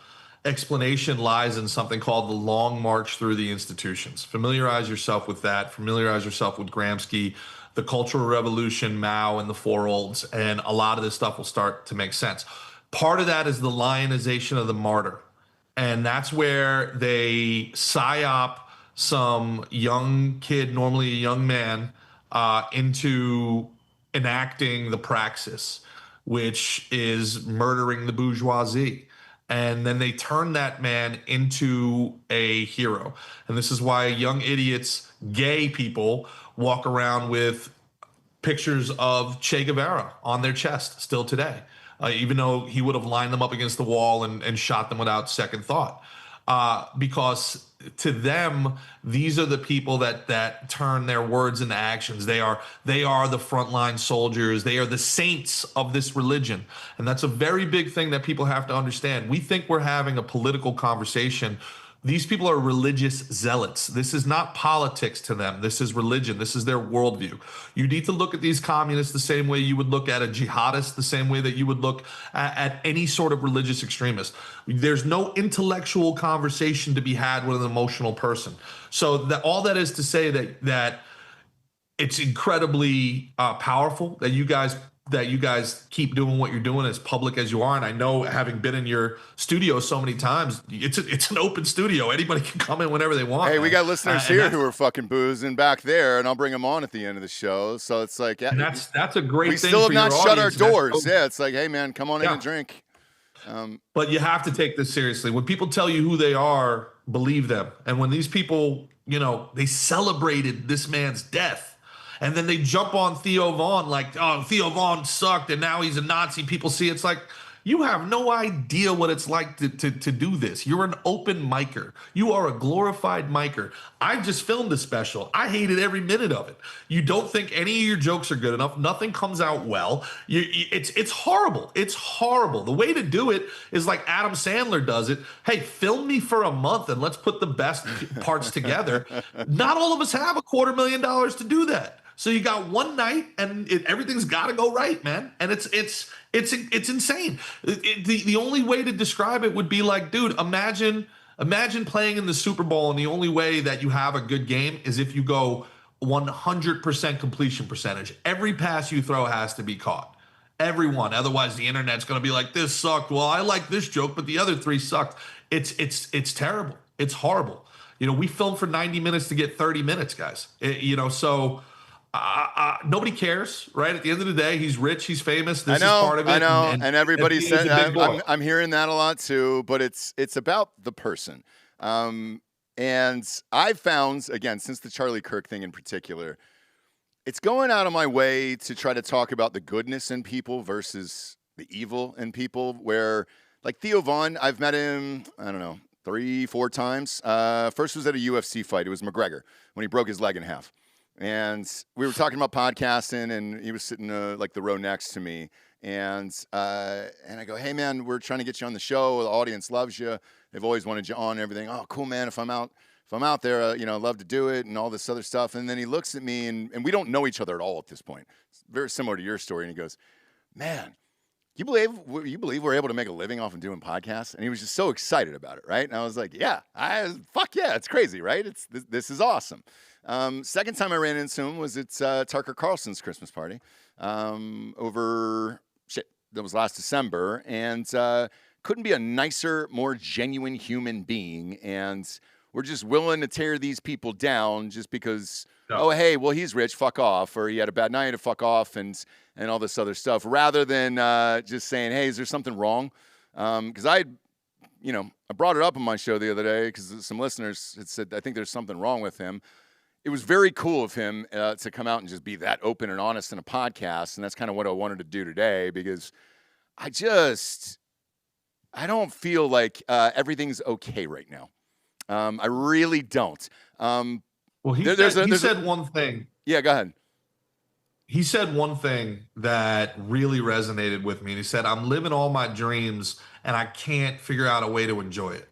explanation lies in something called the long march through the institutions. Familiarize yourself with that. Familiarize yourself with Gramsci, the Cultural Revolution, Mao, and the Four Olds, and a lot of this stuff will start to make sense. Part of that is the lionization of the martyr, and that's where they psyop some young kid, normally a young man, into enacting the praxis, which is murdering the bourgeoisie. And then they turn that man into a hero. And this is why young idiots, gay people, walk around with pictures of Che Guevara on their chest still today, even though he would have lined them up against the wall and shot them without second thought. Because to them, these are the people that turn their words into actions. They are the frontline soldiers. They are the saints of this religion. And that's a very big thing that people have to understand. We think we're having a political conversation. These people are religious zealots. This is not politics to them. This is religion. This is their worldview. You need to look at these communists the same way you would look at a jihadist, the same way that you would look at any sort of religious extremist. There's no intellectual conversation to be had with an emotional person. So all that is to say that it's incredibly powerful that you guys keep doing what you're doing as public as you are. And I know, having been in your studio so many times, it's an open studio. Anybody can come in whenever they want. Hey, we got listeners here who are fucking boozing back there, and I'll bring them on at the end of the show. So it's like, yeah, and that's a great thing. We still have for not your shut our audience, doors. Yeah, it's like, hey man, come on in and drink. But you have to take this seriously. When people tell you who they are, believe them. And when these people, they celebrated this man's death, and then they jump on Theo Von like, oh, Theo Von sucked and now he's a Nazi. People see it's like, you have no idea what it's like to do this. You're an open micer. You are a glorified micer. I just filmed a special. I hated every minute of it. You don't think any of your jokes are good enough. Nothing comes out well. It's horrible. It's horrible. The way to do it is like Adam Sandler does it. Hey, film me for a month and let's put the best parts together. Not all of us have $250,000 to do that. So you got one night and everything's got to go right, man. And it's insane. The only way to describe it would be like, dude, imagine playing in the Super Bowl, and the only way that you have a good game is if you go 100% completion percentage. Every pass you throw has to be caught. Everyone. Otherwise, the internet's going to be like, this sucked. Well, I like this joke, but the other three sucked. It's terrible. It's horrible. We filmed for 90 minutes to get 30 minutes, guys. So... nobody cares, right? At the end of the day, he's rich, he's famous. This is part of it. I know, and everybody said I'm hearing that a lot too. But it's about the person, and I've found, again, since the Charlie Kirk thing in particular, it's going out of my way to try to talk about the goodness in people versus the evil in people. Where, like Theo Von, I've met him, I don't know, 3-4 times. First was at a UFC fight. It was McGregor when he broke his leg in half. And we were talking about podcasting, and he was sitting like the row next to me. And I go, hey, man, we're trying to get you on the show. The audience loves you. They've always wanted you on and everything. Oh, cool, man. If I'm out there, I'd love to do it and all this other stuff. And then he looks at me, and we don't know each other at all at this point. It's very similar to your story. And he goes, man, you believe we're able to make a living off of doing podcasts? And he was just so excited about it, right? And I was like, fuck yeah, it's crazy, right? This is awesome. Second time I ran into him was at Tucker Carlson's Christmas party that was last December, and couldn't be a nicer, more genuine human being. And we're just willing to tear these people down just because, oh, hey, well, he's rich, fuck off, or he had a bad night, fuck off, and all this other stuff, rather than just saying, hey, is there something wrong? Because I brought it up on my show the other day because some listeners had said, I think there's something wrong with him. It was very cool of him to come out and just be that open and honest in a podcast, and that's kind of what I wanted to do today, because I don't feel like everything's okay right now. I really don't. Well, he said one thing. Yeah, go ahead. He said one thing that really resonated with me. And he said, I'm living all my dreams and I can't figure out a way to enjoy it.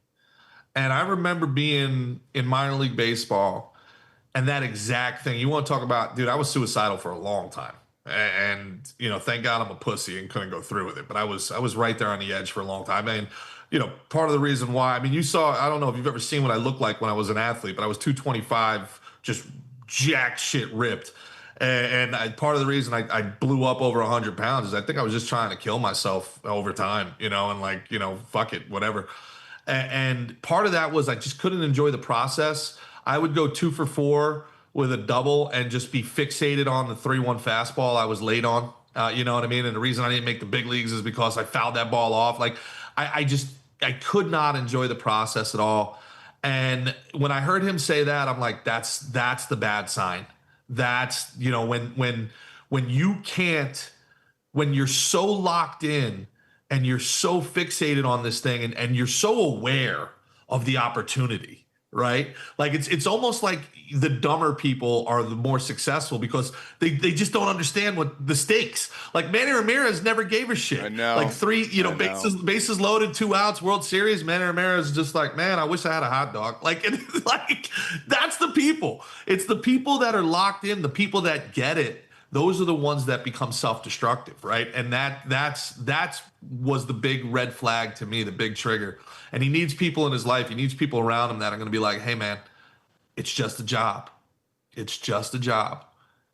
And I remember being in minor league baseball and that exact thing. You want to talk about, dude, I was suicidal for a long time. And, thank God I'm a pussy and couldn't go through with it. But I was right there on the edge for a long time. And, part of the reason why, you saw, I don't know if you've ever seen what I looked like when I was an athlete, but I was 225, just jack shit ripped. And part of the reason I blew up over 100 pounds is I think I was just trying to kill myself over time, and fuck it, whatever. And part of that was I just couldn't enjoy the process. I would go 2 for 4 with a double and just be fixated on the 3-1 fastball I was late on. You know what I mean? And the reason I didn't make the big leagues is because I fouled that ball off. Like I could not enjoy the process at all. And when I heard him say that, I'm like, that's the bad sign. That's, when you're so locked in and you're so fixated on this thing and you're so aware of the opportunity, right? Like it's almost like the dumber people are the more successful because they just don't understand what the stakes. Like Manny Ramirez never gave a shit. I know. Like 3, bases loaded, 2 outs, World Series. Manny Ramirez is just like, man, I wish I had a hot dog. Like that's the people. It's the people that are locked in, the people that get it. Those are the ones that become self-destructive, right? And that's was the big red flag to me, the big trigger. And he needs people in his life. He needs people around him that are going to be like, hey, man, it's just a job. It's just a job.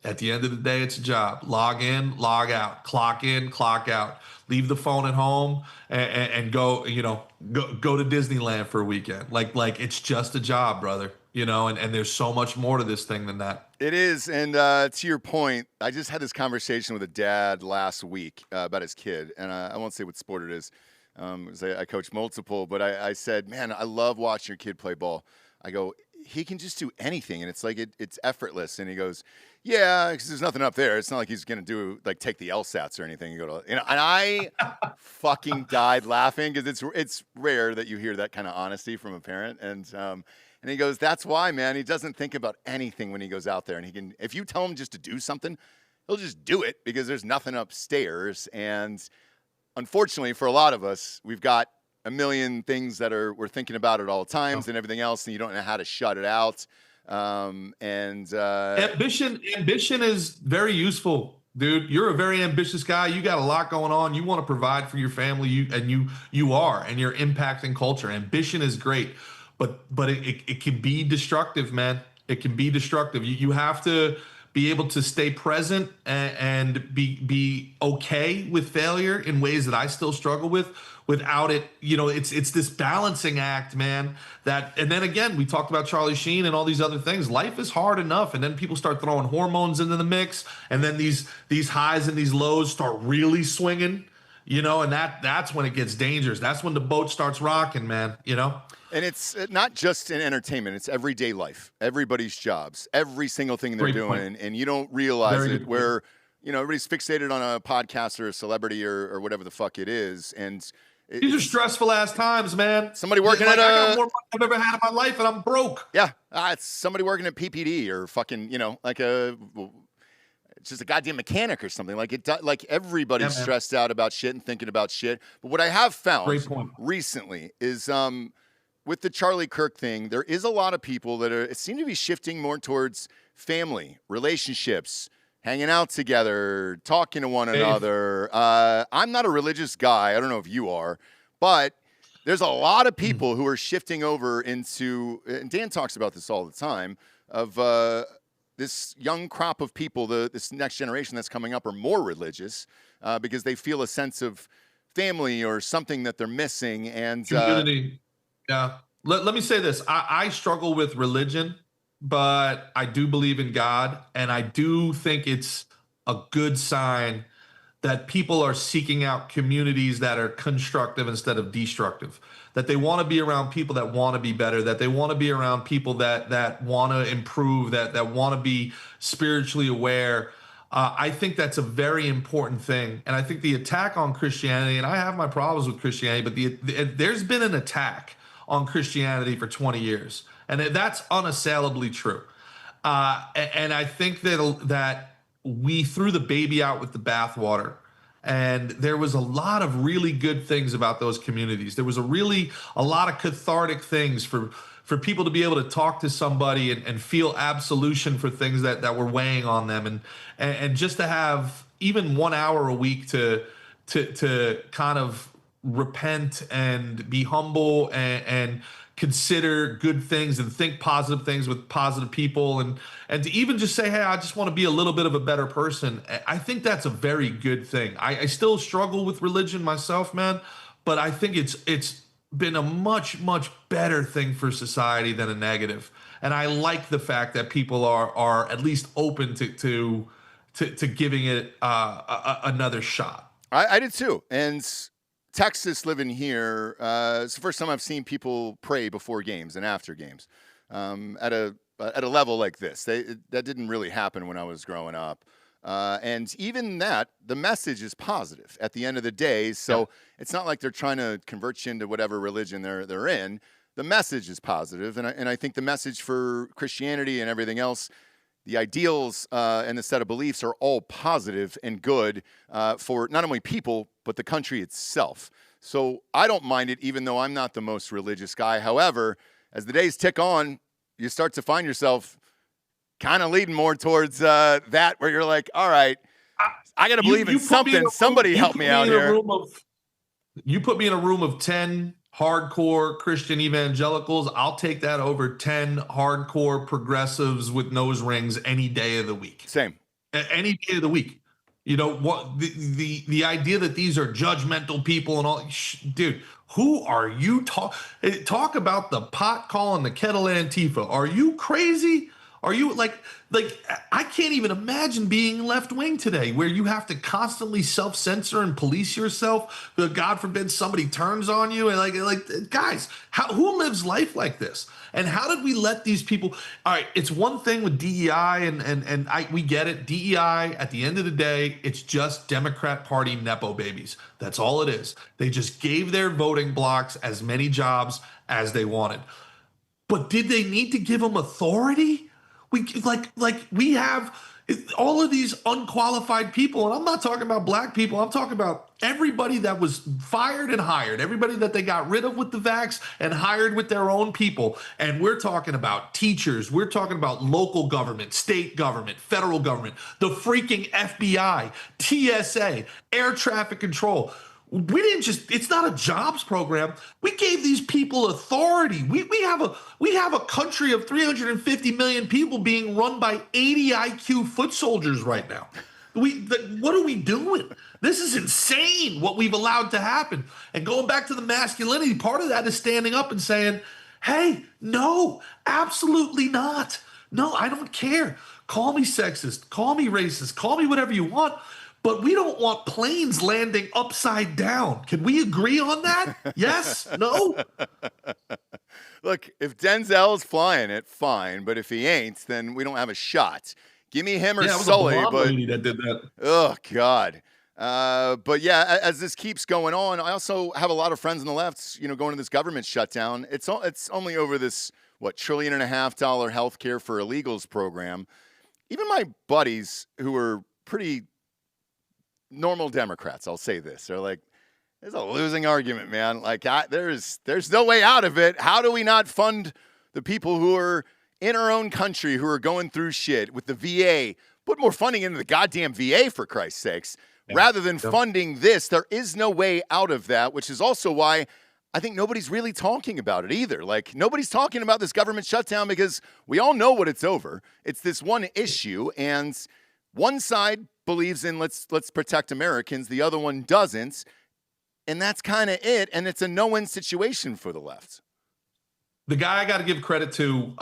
At the end of the day, it's a job. Log in, log out. Clock in, clock out. Leave the phone at home and go to Disneyland for a weekend. Like it's just a job, brother. And there's so much more to this thing than that. It is. And to your point, I just had this conversation with a dad last week about his kid. And I won't say what sport it is. I coach multiple, but I said, man, I love watching your kid play ball. I go, he can just do anything. And it's like, it's effortless. And he goes, yeah, because there's nothing up there. It's not like he's going to take the LSATs or anything. You go to, and I fucking died laughing because it's rare that you hear that kind of honesty from a parent. And he goes, that's why, man, he doesn't think about anything when he goes out there. And if you tell him just to do something, he'll just do it because there's nothing upstairs. And unfortunately for a lot of us, we've got a million things that we're thinking about at all times and everything else, and you don't know how to shut it out. Ambition is very useful, dude. You're a very ambitious guy. You got a lot going on. You want to provide for your family. You are, and you're impacting culture. Ambition is great, but it can be destructive, man. It can be destructive. You have to be able to stay present and be okay with failure in ways that I still struggle with. Without it, it's this balancing act, man. And then again, we talked about Charlie Sheen and all these other things. Life is hard enough, and then people start throwing hormones into the mix, and then these highs and these lows start really swinging, and that's when it gets dangerous. That's when the boat starts rocking, man. And it's not just in entertainment; it's everyday life, everybody's jobs, every single thing they're doing, and you don't realize it. Where everybody's fixated on a podcast or a celebrity or whatever the fuck it is, and these are stressful ass times, man. Somebody working I got more money I've ever had in my life, and I'm broke. Yeah, it's somebody working at PPD or fucking it's just a goddamn mechanic or something. Like everybody's stressed out about shit and thinking about shit. But what I have found recently is with the Charlie Kirk thing, there is a lot of people that seem to be shifting more towards family, relationships, hanging out together, talking to one another. I'm not a religious guy. I don't know if you are, but there's a lot of people who are shifting over into, and Dan talks about this all the time, of this young crop of people, this next generation that's coming up are more religious because they feel a sense of family or something that they're missing. And community. Yeah. Let me say this. I struggle with religion, but I do believe in God, and I do think it's a good sign that people are seeking out communities that are constructive instead of destructive, that they want to be around people that want to be better, that they want to be around people that want to improve, that want to be spiritually aware. I think that's a very important thing. And I think the attack on Christianity, and I have my problems with Christianity, but there's been an attack on Christianity for 20 years. And that's unassailably true. And I think that we threw the baby out with the bathwater. And there was a lot of really good things about those communities. There was a lot of cathartic things for people to be able to talk to somebody and feel absolution for things that were weighing on them. And just to have even 1 hour a week to kind of repent and be humble and consider good things and think positive things with positive people and to even just say, hey, I just want to be a little bit of a better person. I think that's a very good thing. I still struggle with religion myself, man, but I think it's been a much, much better thing for society than a negative. And I like the fact that people are at least open to giving it another shot. I did too. And Texas, living here, it's the first time I've seen people pray before games and after games at a level like this. That didn't really happen when I was growing up. And even that, the message is positive at the end of the day. So it's not like they're trying to convert you into whatever religion they're in. The message is positive. And I think the message for Christianity and everything else, the ideals and the set of beliefs are all positive and good for not only people, but the country itself. So I don't mind it, even though I'm not the most religious guy. However, as the days tick on, you start to find yourself kind of leading more towards that, where you're like, all right, I got to believe in something. Somebody help me out here. You put me in a room of 10 hardcore Christian evangelicals, I'll take that over 10 hardcore progressives with nose rings any day of the week. Same. Any day of the week. You know what? The idea that these are judgmental people and all, dude. Who are you talk about the pot calling the kettle Antifa? Are you crazy? Are you like I can't even imagine being left wing today, where you have to constantly self-censor and police yourself. God forbid somebody turns on you, and like guys, who lives life like this? And how did we let these people? All right, it's one thing with DEI, and we get it. DEI, at the end of the day, it's just Democrat Party Nepo babies. That's all it is. They just gave their voting blocks as many jobs as they wanted. But did they need to give them authority? We have all of these unqualified people, and I'm not talking about black people. I'm talking about everybody that was fired and hired, everybody that they got rid of with the vax and hired with their own people. And we're talking about teachers. We're talking about local government, state government, federal government, the freaking FBI, TSA, air traffic control. We didn't just, it's not a jobs program. We gave these people authority. We have a country of 350 million people being run by 80 IQ foot soldiers right now. What are we doing? This is insane what we've allowed to happen. And going back to the masculinity, part of that is standing up and saying, hey, no, absolutely not. No, I don't care. Call me sexist, call me racist, call me whatever you want. But we don't want planes landing upside down. Can we agree on that? Yes? No? Look, if Denzel's flying it, fine. But if he ain't, then we don't have a shot. Give me him or Sully. But that did that. Oh, God. But yeah, as this keeps going on, I also have a lot of friends on the left, going to this government shutdown. It's only over this, $1.5 trillion healthcare for illegals program. Even my buddies who are pretty normal Democrats, I'll say this, they're like, there's a losing argument, man. Like, there's no way out of it. How do we not fund the people who are in our own country who are going through shit with the VA? Put more funding into the goddamn VA, for Christ's sakes, rather than funding this. There is no way out of that, which is also why I think nobody's really talking about it either. Like, nobody's talking about this government shutdown because we all know what it's over. It's this one issue, and one side believes in let's protect Americans, the other one doesn't, and that's kind of it. And it's a no-win situation for the left. The guy I got to give credit to,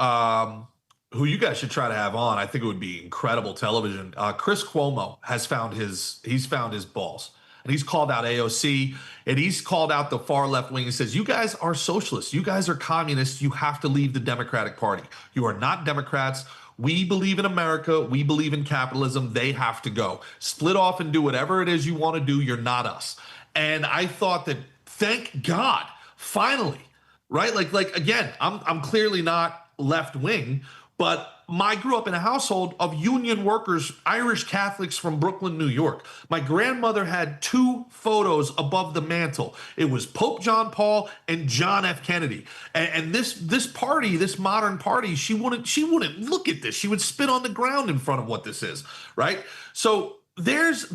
who you guys should try to have on, I think it would be incredible television. Chris Cuomo has found his balls, and he's called out AOC, and he's called out the far left wing and says, you guys are socialists, you guys are communists, you have to leave the Democratic Party. You are not Democrats. We believe in America. We believe in capitalism. They have to go. Split off and do whatever it is you want to do. You're not us. And I thought that, thank God, finally, right? Like again, I'm clearly not left wing, but I grew up in a household of union workers, Irish Catholics from Brooklyn, New York. My grandmother had 2 photos above the mantle. It was Pope John Paul and John F. Kennedy. And this party, this modern party, she wouldn't look at this. She would spit on the ground in front of what this is, right? So there's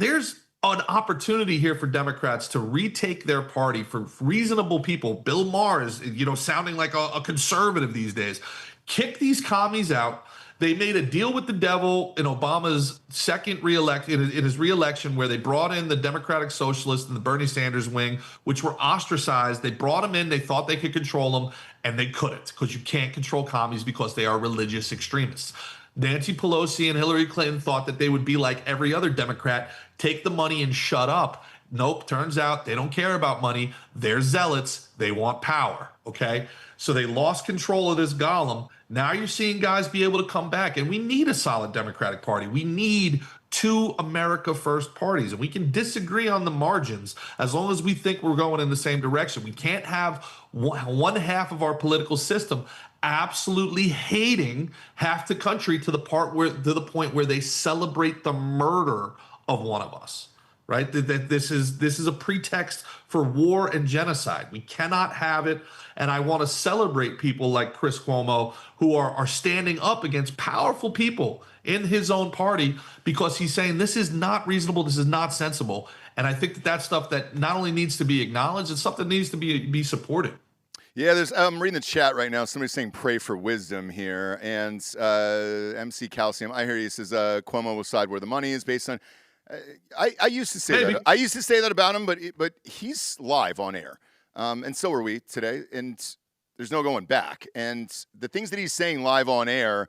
an opportunity here for Democrats to retake their party for reasonable people. Bill Maher is, sounding like a conservative these days. Kick these commies out. They made a deal with the devil in Obama's second reelection, in his reelection, where they brought in the Democratic Socialists and the Bernie Sanders wing, which were ostracized. They brought them in. They thought they could control them, and they couldn't, because you can't control commies because they are religious extremists. Nancy Pelosi and Hillary Clinton thought that they would be like every other Democrat, take the money and shut up. Nope, turns out they don't care about money. They're zealots. They want power, okay? So they lost control of this golem. Now you're seeing guys be able to come back, and we need a solid Democratic Party. We need 2 America First parties, and we can disagree on the margins as long as we think we're going in the same direction. We can't have one half of our political system absolutely hating half the country to the point where they celebrate the murder of one of us. Right? That this is a pretext for war and genocide. We cannot have it. And I want to celebrate people like Chris Cuomo, who are standing up against powerful people in his own party, because he's saying this is not reasonable, this is not sensible. And I think that's stuff that not only needs to be acknowledged, it's something that needs to be supported. Yeah, I'm reading the chat right now. Somebody's saying pray for wisdom here. And MC Calcium, I hear you, says Cuomo will side where the money is based on. I used to say that. I used to say that about him, but he's live on air, and so are we today. And there's no going back. And the things that he's saying live on air,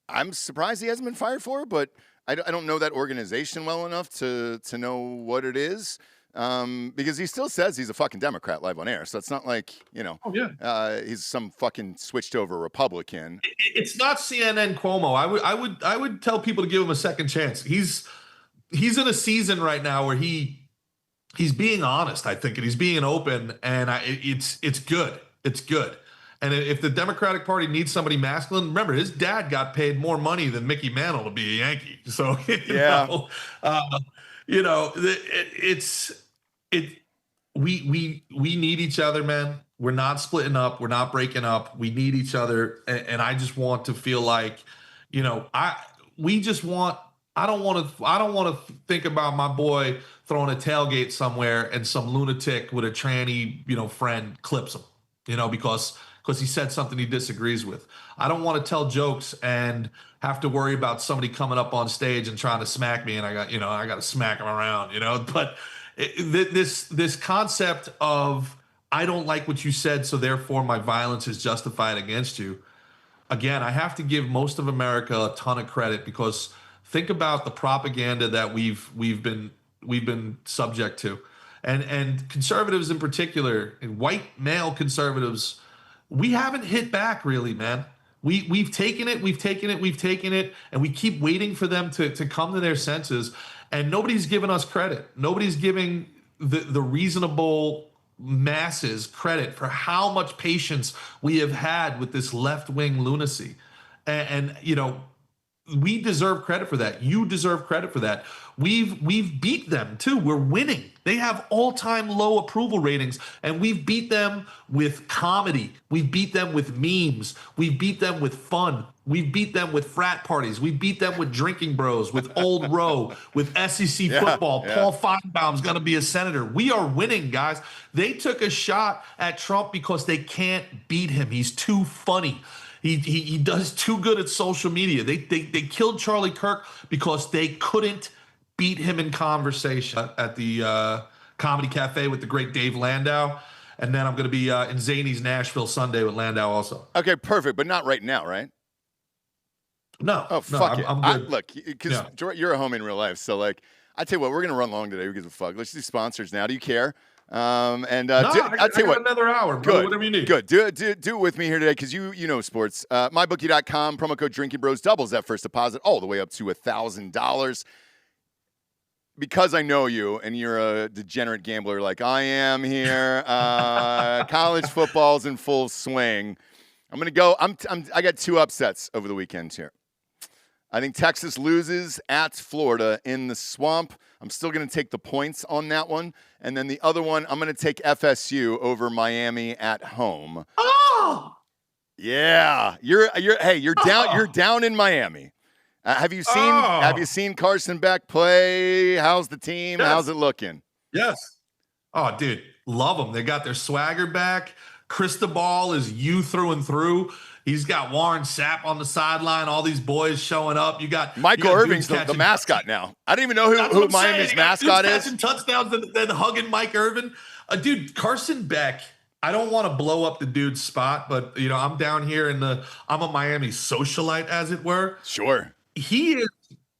I'm surprised he hasn't been fired for. But I don't know that organization well enough to know what it is, because he still says he's a fucking Democrat live on air. So it's not like he's some fucking switched over Republican. It's not CNN Cuomo. I would tell people to give him a second chance. He's in a season right now where he's being honest, I think, and he's being open, and it's good. It's good. And if the Democratic Party needs somebody masculine, remember, his dad got paid more money than Mickey Mantle to be a Yankee. So we need each other, man. We're not splitting up. We're not breaking up. We need each other, and I just want to feel like, I don't want to think about my boy throwing a tailgate somewhere and some lunatic with a tranny, friend clips him, because he said something he disagrees with. I don't want to tell jokes and have to worry about somebody coming up on stage and trying to smack me, and I got to smack him around, But this concept of I don't like what you said, so therefore my violence is justified against you. Again, I have to give most of America a ton of credit, because think about the propaganda that we've been subject to, and conservatives in particular, and white male conservatives, we haven't hit back really, man. We've taken it, and we keep waiting for them to come to their senses, and nobody's giving us credit. Nobody's giving the reasonable masses credit for how much patience we have had with this left-wing lunacy, and we deserve credit for that. You deserve credit for that. We've beat them too. We're winning. They have all-time low approval ratings, and we've beat them with comedy. We've beat them with memes. We've beat them with fun. We've beat them with frat parties. We beat them with drinking bros, with Old Row, with SEC football. Yeah. Paul Feinbaum's going to be a senator. We are winning, guys. They took a shot at Trump because they can't beat him. He's too funny. He does too good at social media. They killed Charlie Kirk because they couldn't beat him in conversation at the Comedy Cafe with the great Dave Landau. And then I'm going to be in Zany's Nashville Sunday with Landau also. Okay, perfect. But not right now, right? No. Oh, fuck it. I'm good. Look, because you're a homie in real life. So, like, I tell you what, we're going to run long today. Who gives a fuck? Let's do sponsors now. Do you care? I'll tell you what, another hour. Good, whatever you need. Good. Do it with me here today, because you know sports. MyBookie.com, promo code Drinkin Bros doubles that first deposit all the way up to $1,000. because I know you and you're a degenerate gambler like I am here, college football's in full swing. I'm going to go. I got 2 upsets over the weekend here. I think Texas loses at Florida in the swamp. I'm still going to take the points on that one. And then the other one, I'm going to take FSU over Miami at home. Oh! Yeah. You're down in Miami. Have you seen Carson Beck play? How's the team? Yes. How's it looking? Yes. Oh, dude, love them. They got their swagger back. Cristobal is you through and through. He's got Warren Sapp on the sideline. All these boys showing up. You got Michael Irvin's the mascot now. I don't even know who Miami's mascot is. Catching touchdowns and hugging Mike Irvin. Dude, Carson Beck. I don't want to blow up the dude's spot, but I'm down here I'm a Miami socialite, as it were. Sure. He's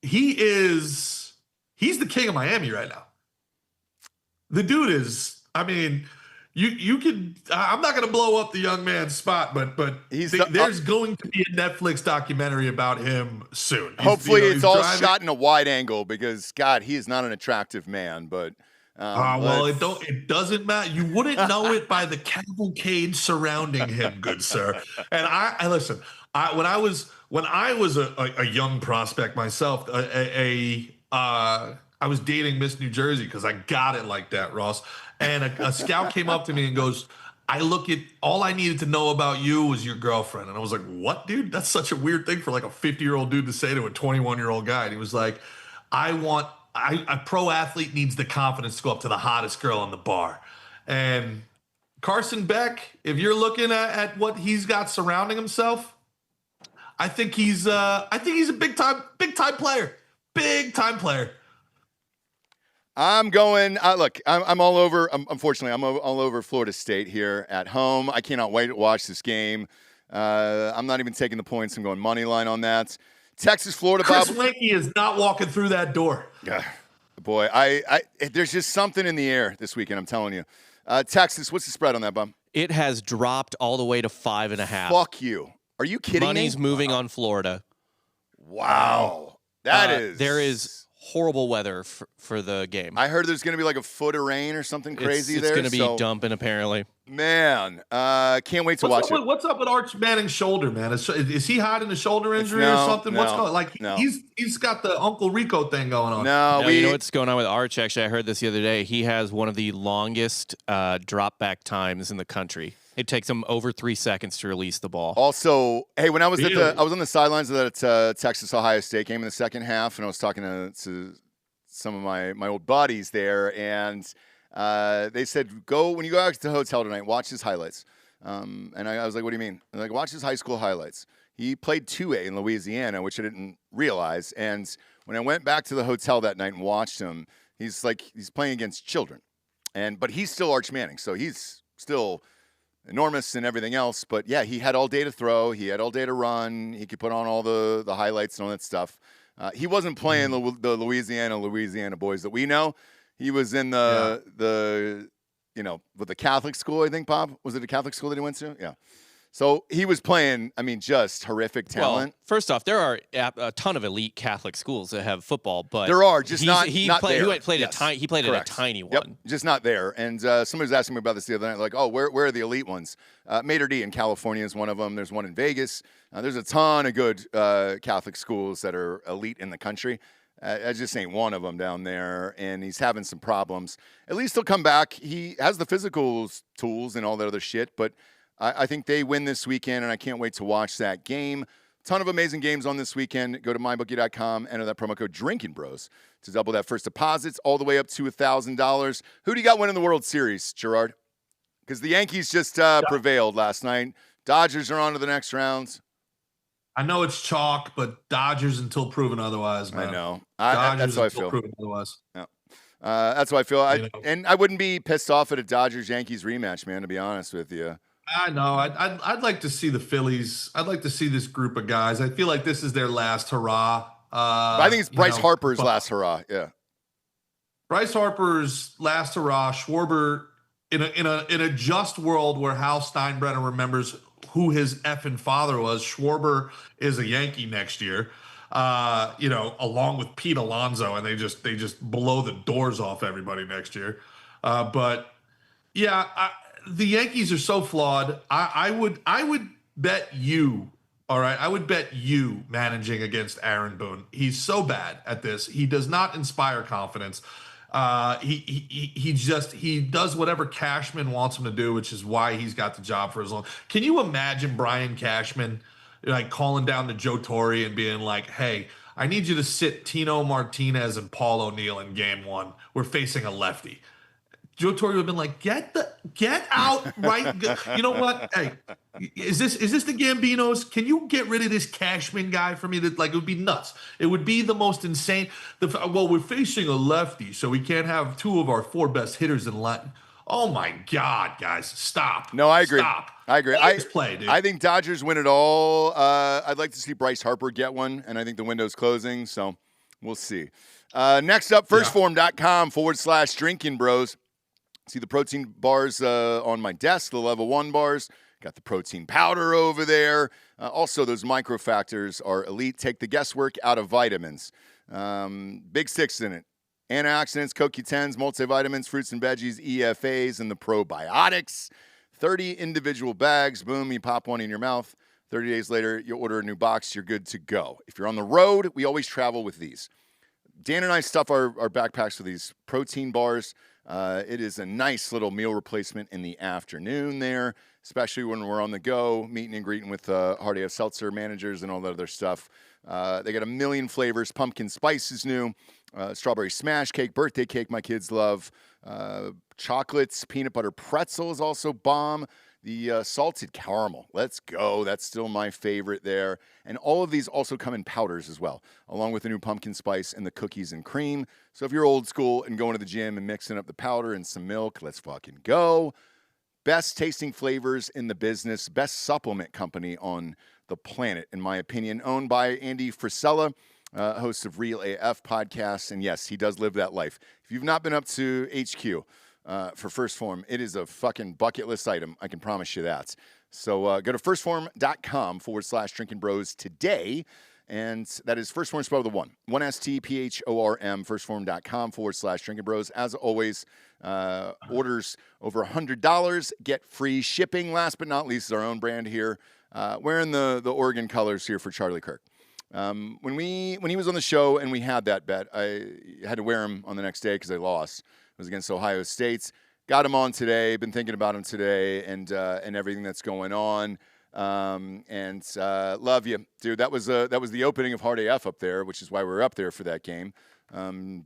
the king of Miami right now. The dude is, I mean, you could, I'm not going to blow up the young man's spot, but there's going to be a Netflix documentary about him soon. Hopefully it's all shot in a wide angle because, God, he is not an attractive man, but. It doesn't matter. You wouldn't know it by the cavalcade surrounding him, good sir. And I listen, when I was a young prospect myself, I was dating Miss New Jersey because I got it like that, Ross. And a scout came up to me and goes, all I needed to know about you was your girlfriend. And I was like, what, dude? That's such a weird thing for like a 50-year-old dude to say to a 21-year-old guy. And he was like, a pro athlete needs the confidence to go up to the hottest girl in the bar. And Carson Beck, if you're looking at what he's got surrounding himself, I think he's a big time player. Big time player. I'm going. Look, I'm all over. Unfortunately, I'm all over Florida State here at home. I cannot wait to watch this game. I'm not even taking the points. I'm going money line on that. Texas, Florida. Chris Winkie is not walking through that door. Yeah, boy. There's just something in the air this weekend. I'm telling you. Texas, what's the spread on that, bum? It has dropped all the way to 5.5. Fuck you. Are you kidding me? Money's moving on Florida. Wow. There is horrible weather for the game. I heard there's going to be like a foot of rain or something crazy it's there. It's going to be dumping, apparently. Man, can't wait to watch it. What's up with Arch Manning's shoulder, man? Is he hiding a shoulder injury or something? What's going on? Like, he's got the Uncle Rico thing going on. No, you know what's going on with Arch, actually? I heard this the other day. He has one of the longest drop back times in the country. It takes him over 3 seconds to release the ball. Also, hey, when I was I was on the sidelines of that Texas Ohio State game in the second half, and I was talking to some of my old buddies there, and they said, when you go out to the hotel tonight, watch his highlights. And I was like, what do you mean? They're like, watch his high school highlights. He played 2A in Louisiana, which I didn't realize. And when I went back to the hotel that night and watched him, he's playing against children, but he's still Arch Manning, so he's still enormous and everything else. But yeah, he had all day to throw. He had all day to run. He could put on all the highlights and all that stuff. He wasn't playing the Louisiana boys that we know. He was in with the Catholic school, I think, Bob. Was it a Catholic school that he went to? Yeah. So he was playing, just horrific talent. Well, first off, there are a ton of elite Catholic schools that have football, but there are just not there. He played at a tiny one. Yep, just not there. And somebody was asking me about this the other night, like, where are the elite ones? Maitre D in California is one of them. There's one in Vegas. There's a ton of good Catholic schools that are elite in the country. I just ain't one of them down there, and he's having some problems. At least he'll come back. He has the physical tools and all that other shit, but I think they win this weekend, and I can't wait to watch that game. Ton of amazing games on this weekend. Go to mybookie.com, enter that promo code Drinkin Bros to double that first deposits all the way up to $1,000. Who do you got winning the World Series, Gerard? Because the Yankees just prevailed last night. Dodgers are on to the next round. I know it's chalk, but Dodgers until proven otherwise, man. I know. That's how I feel. Proven otherwise. Yeah. That's how I feel. And I wouldn't be pissed off at a Dodgers-Yankees rematch, man, to be honest with you. I know. I'd like to see the Phillies. I'd like to see this group of guys. I feel like this is their last hurrah. I think it's Bryce Harper's last hurrah. Yeah. Bryce Harper's last hurrah. Schwarber in a just world where Hal Steinbrenner remembers who his effing father was. Schwarber is a Yankee next year. along with Pete Alonso, and they just blow the doors off everybody next year. But yeah, the Yankees are so flawed. I would bet you. All right, I would bet you managing against Aaron Boone. He's so bad at this. He does not inspire confidence. He does whatever Cashman wants him to do, which is why he's got the job for as long. Can you imagine Brian Cashman like calling down to Joe Torre and being like, "Hey, I need you to sit Tino Martinez and Paul O'Neill in game 1. We're facing a lefty." Joe Torre would have been like, "Get out right." You know what? Hey, is this the Gambinos? Can you get rid of this Cashman guy for me? That it would be nuts. It would be the most insane. Well, we're facing a lefty, so we can't have 2 of our 4 best hitters in Latin. Oh my God, guys, stop. No, I agree. Stop. I agree. Play, dude. I think Dodgers win it all. I'd like to see Bryce Harper get one, and I think the window's closing, so we'll see. Next up, firstform.com/drinking bros. See the protein bars on my desk, the level 1 bars. Got the protein powder over there. Also, those micro factors are elite. Take the guesswork out of vitamins. Big 6 in it. Antioxidants, CoQ10s, multivitamins, fruits and veggies, EFAs, and the probiotics. 30 individual bags. Boom, you pop one in your mouth. 30 days later, you order a new box. You're good to go. If you're on the road, we always travel with these. Dan and I stuff our backpacks with these protein bars. It is a nice little meal replacement in the afternoon there, especially when we're on the go, meeting and greeting with Hard AF Seltzer managers and all that other stuff. They got a million flavors. Pumpkin spice is new. Strawberry smash cake, birthday cake my kids love. Chocolates, peanut butter pretzel is also bomb. The salted caramel, let's go. That's still my favorite there. And all of these also come in powders as well, along with the new pumpkin spice and the cookies and cream. So if you're old school and going to the gym and mixing up the powder and some milk, let's fucking go. Best tasting flavors in the business, best supplement company on the planet, in my opinion, owned by Andy Frisella, host of Real AF podcasts. And yes, he does live that life. If you've not been up to HQ, for First Form, it is a fucking bucket list item. I can promise you that. So go to firstform.com/drinking bros today. And that is First Form spelled with a 1. 1STPHORM, firstform.com/drinking bros. As always, orders over $100 get free shipping. Last but not least is our own brand here. Wearing the Oregon colors here for Charlie Kirk. When he was on the show and we had that bet, I had to wear him on the next day because I lost. It was against Ohio State. Got him on today. Been thinking about him today and everything that's going on. Love you, dude. That was the opening of Hard AF up there, which is why we were up there for that game.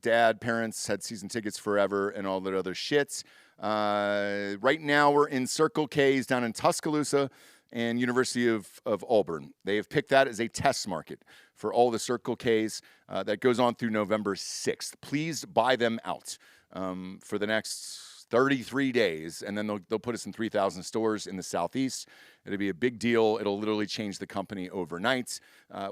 Dad, parents had season tickets forever and all that other shit. Right now we're in Circle K's down in Tuscaloosa and University of Auburn. They have picked that as a test market for all the Circle K's that goes on through November 6th. Please buy them out for the next 33 days, and then they'll put us in 3,000 stores in the Southeast. It'll be a big deal. It'll literally change the company overnight.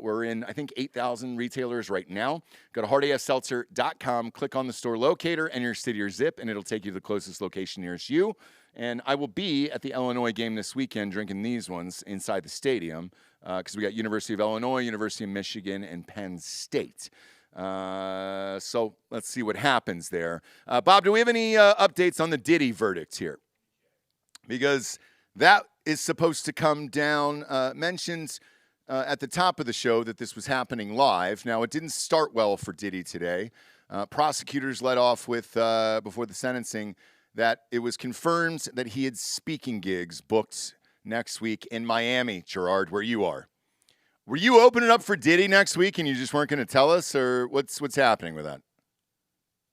We're in, I think, 8,000 retailers right now. Go to hardafseltzer.com, click on the store locator, enter your city or zip, and it'll take you to the closest location nearest you. And I will be at the Illinois game this weekend drinking these ones inside the stadium because we got University of Illinois, University of Michigan, and Penn State. So let's see what happens there. Bob, do we have any updates on the Diddy verdict here? Because that is supposed to come down. Mentioned at the top of the show that this was happening live. Now, it didn't start well for Diddy today. Prosecutors led off with, before the sentencing, that it was confirmed that he had speaking gigs booked next week in Miami, Gerard, where you are. Were you opening up for Diddy next week and you just weren't going to tell us, or what's happening with that?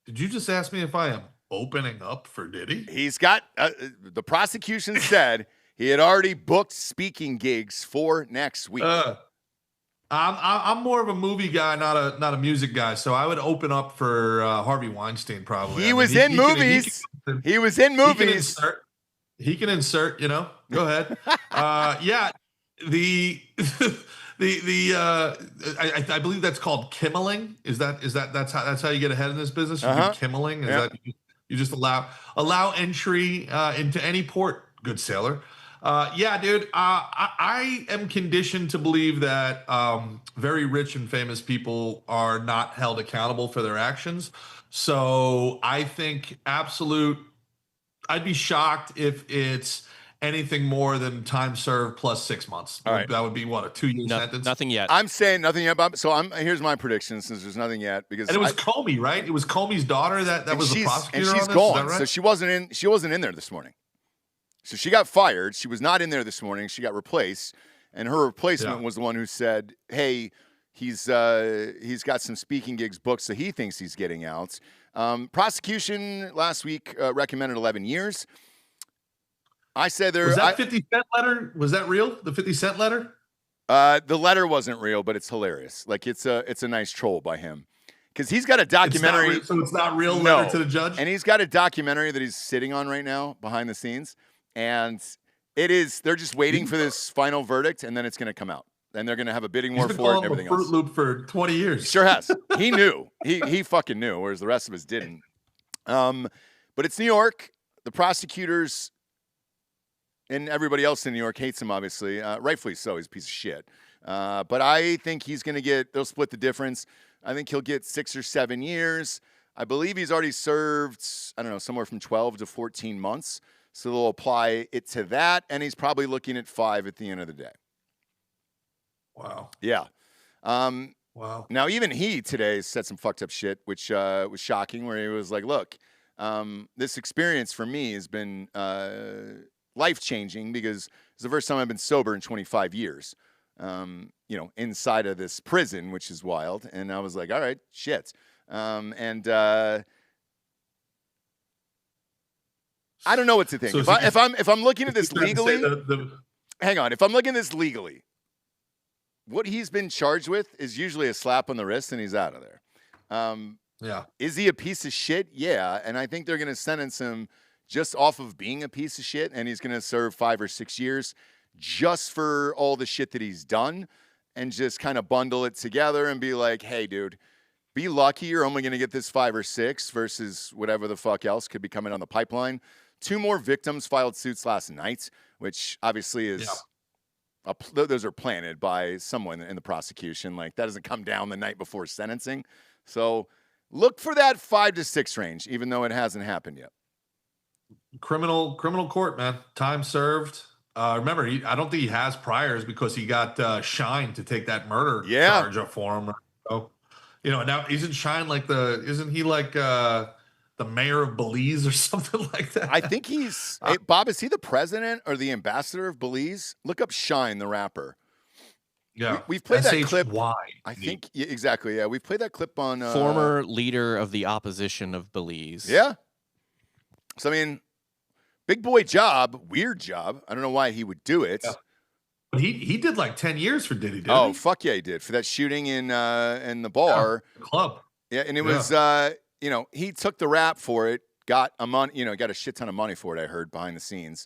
Did you just ask me if I am opening up for Diddy? He's got, the prosecution said he had already booked speaking gigs for next week. I'm more of a movie guy, not a music guy, so I would open up for Harvey Weinstein probably. He was in movies. He was in movies. He can insert, Go ahead. Yeah. I believe that's called kimmeling. That's how you get ahead in this business? You do kimmeling? Is that you just allow entry into any port, good sailor. Yeah, dude. I am conditioned to believe that very rich and famous people are not held accountable for their actions. So I think I'd be shocked if it's anything more than time served plus 6 months. All right. That would be what, a 2-year sentence? Nothing yet. I'm saying nothing yet, Bob. So here's my prediction since there's nothing yet because And it was Comey, right? It was Comey's daughter that was the prosecutor. And she's on this? gone. Is that right? So she wasn't in there this morning. So she got fired. She was not in there this morning. She got replaced, and her replacement was the one who said, "Hey, he's got some speaking gigs booked, so he thinks he's getting out." Prosecution last week recommended 11 years. I said there. Was that 50 Cent letter? Was that real? The 50 Cent letter? The letter wasn't real, but it's hilarious. Like it's a nice troll by him. Because he's got a documentary. So it's not real letter to the judge? And he's got a documentary that he's sitting on right now behind the scenes. And they're just waiting for this final verdict, and then it's going to come out. And they're going to have a bidding war for it and everything else. Fruit Loop for 20 years. Sure has. He knew. He fucking knew, whereas the rest of us didn't. But it's New York. The prosecutors and everybody else in New York hates him, obviously. Rightfully so. He's a piece of shit. But I think he's going to they'll split the difference. I think he'll get 6 or 7 years. I believe he's already served, I don't know, somewhere from 12 to 14 months. So they'll apply it to that. And he's probably looking at 5 at the end of the day. Wow. Yeah. Wow. Now, even he today said some fucked up shit, which was shocking, where he was like, look, this experience for me has been life-changing because it's the first time I've been sober in 25 years, inside of this prison, which is wild. And I was like, all right, shit. I don't know what to think. So If I'm looking at this legally, hang on. If I'm looking at this legally, what he's been charged with is usually a slap on the wrist, and he's out of there. Yeah. Is he a piece of shit? Yeah. And I think they're going to sentence him just off of being a piece of shit, and he's going to serve 5 or 6 years just for all the shit that he's done, and just kind of bundle it together and be like, hey, dude, be lucky you're only going to get this 5 or 6 versus whatever the fuck else could be coming on the pipeline. 2 more victims filed suits last night, which obviously is those are planted by someone in the prosecution. Like, that doesn't come down the night before sentencing. So look for that 5 to 6 range, even though it hasn't happened yet. Criminal court, man. Time served. Remember, I don't think he has priors because he got Shine to take that murder charge up for him. So, now isn't Shine isn't he like the mayor of Belize or something like that? I think he's Bob. Is he the president or the ambassador of Belize? Look up Shine, the rapper. Yeah, we've played that clip. I think exactly. Yeah, we've played that clip on former leader of the opposition of Belize. Yeah. So I mean, big boy job, weird job. I don't know why he would do it. Yeah. But he did like 10 years for Diddy, didn't he? Fuck yeah, he did for that shooting in the bar club. Yeah, and it was he took the rap for it, got a shit ton of money for it. I heard behind the scenes,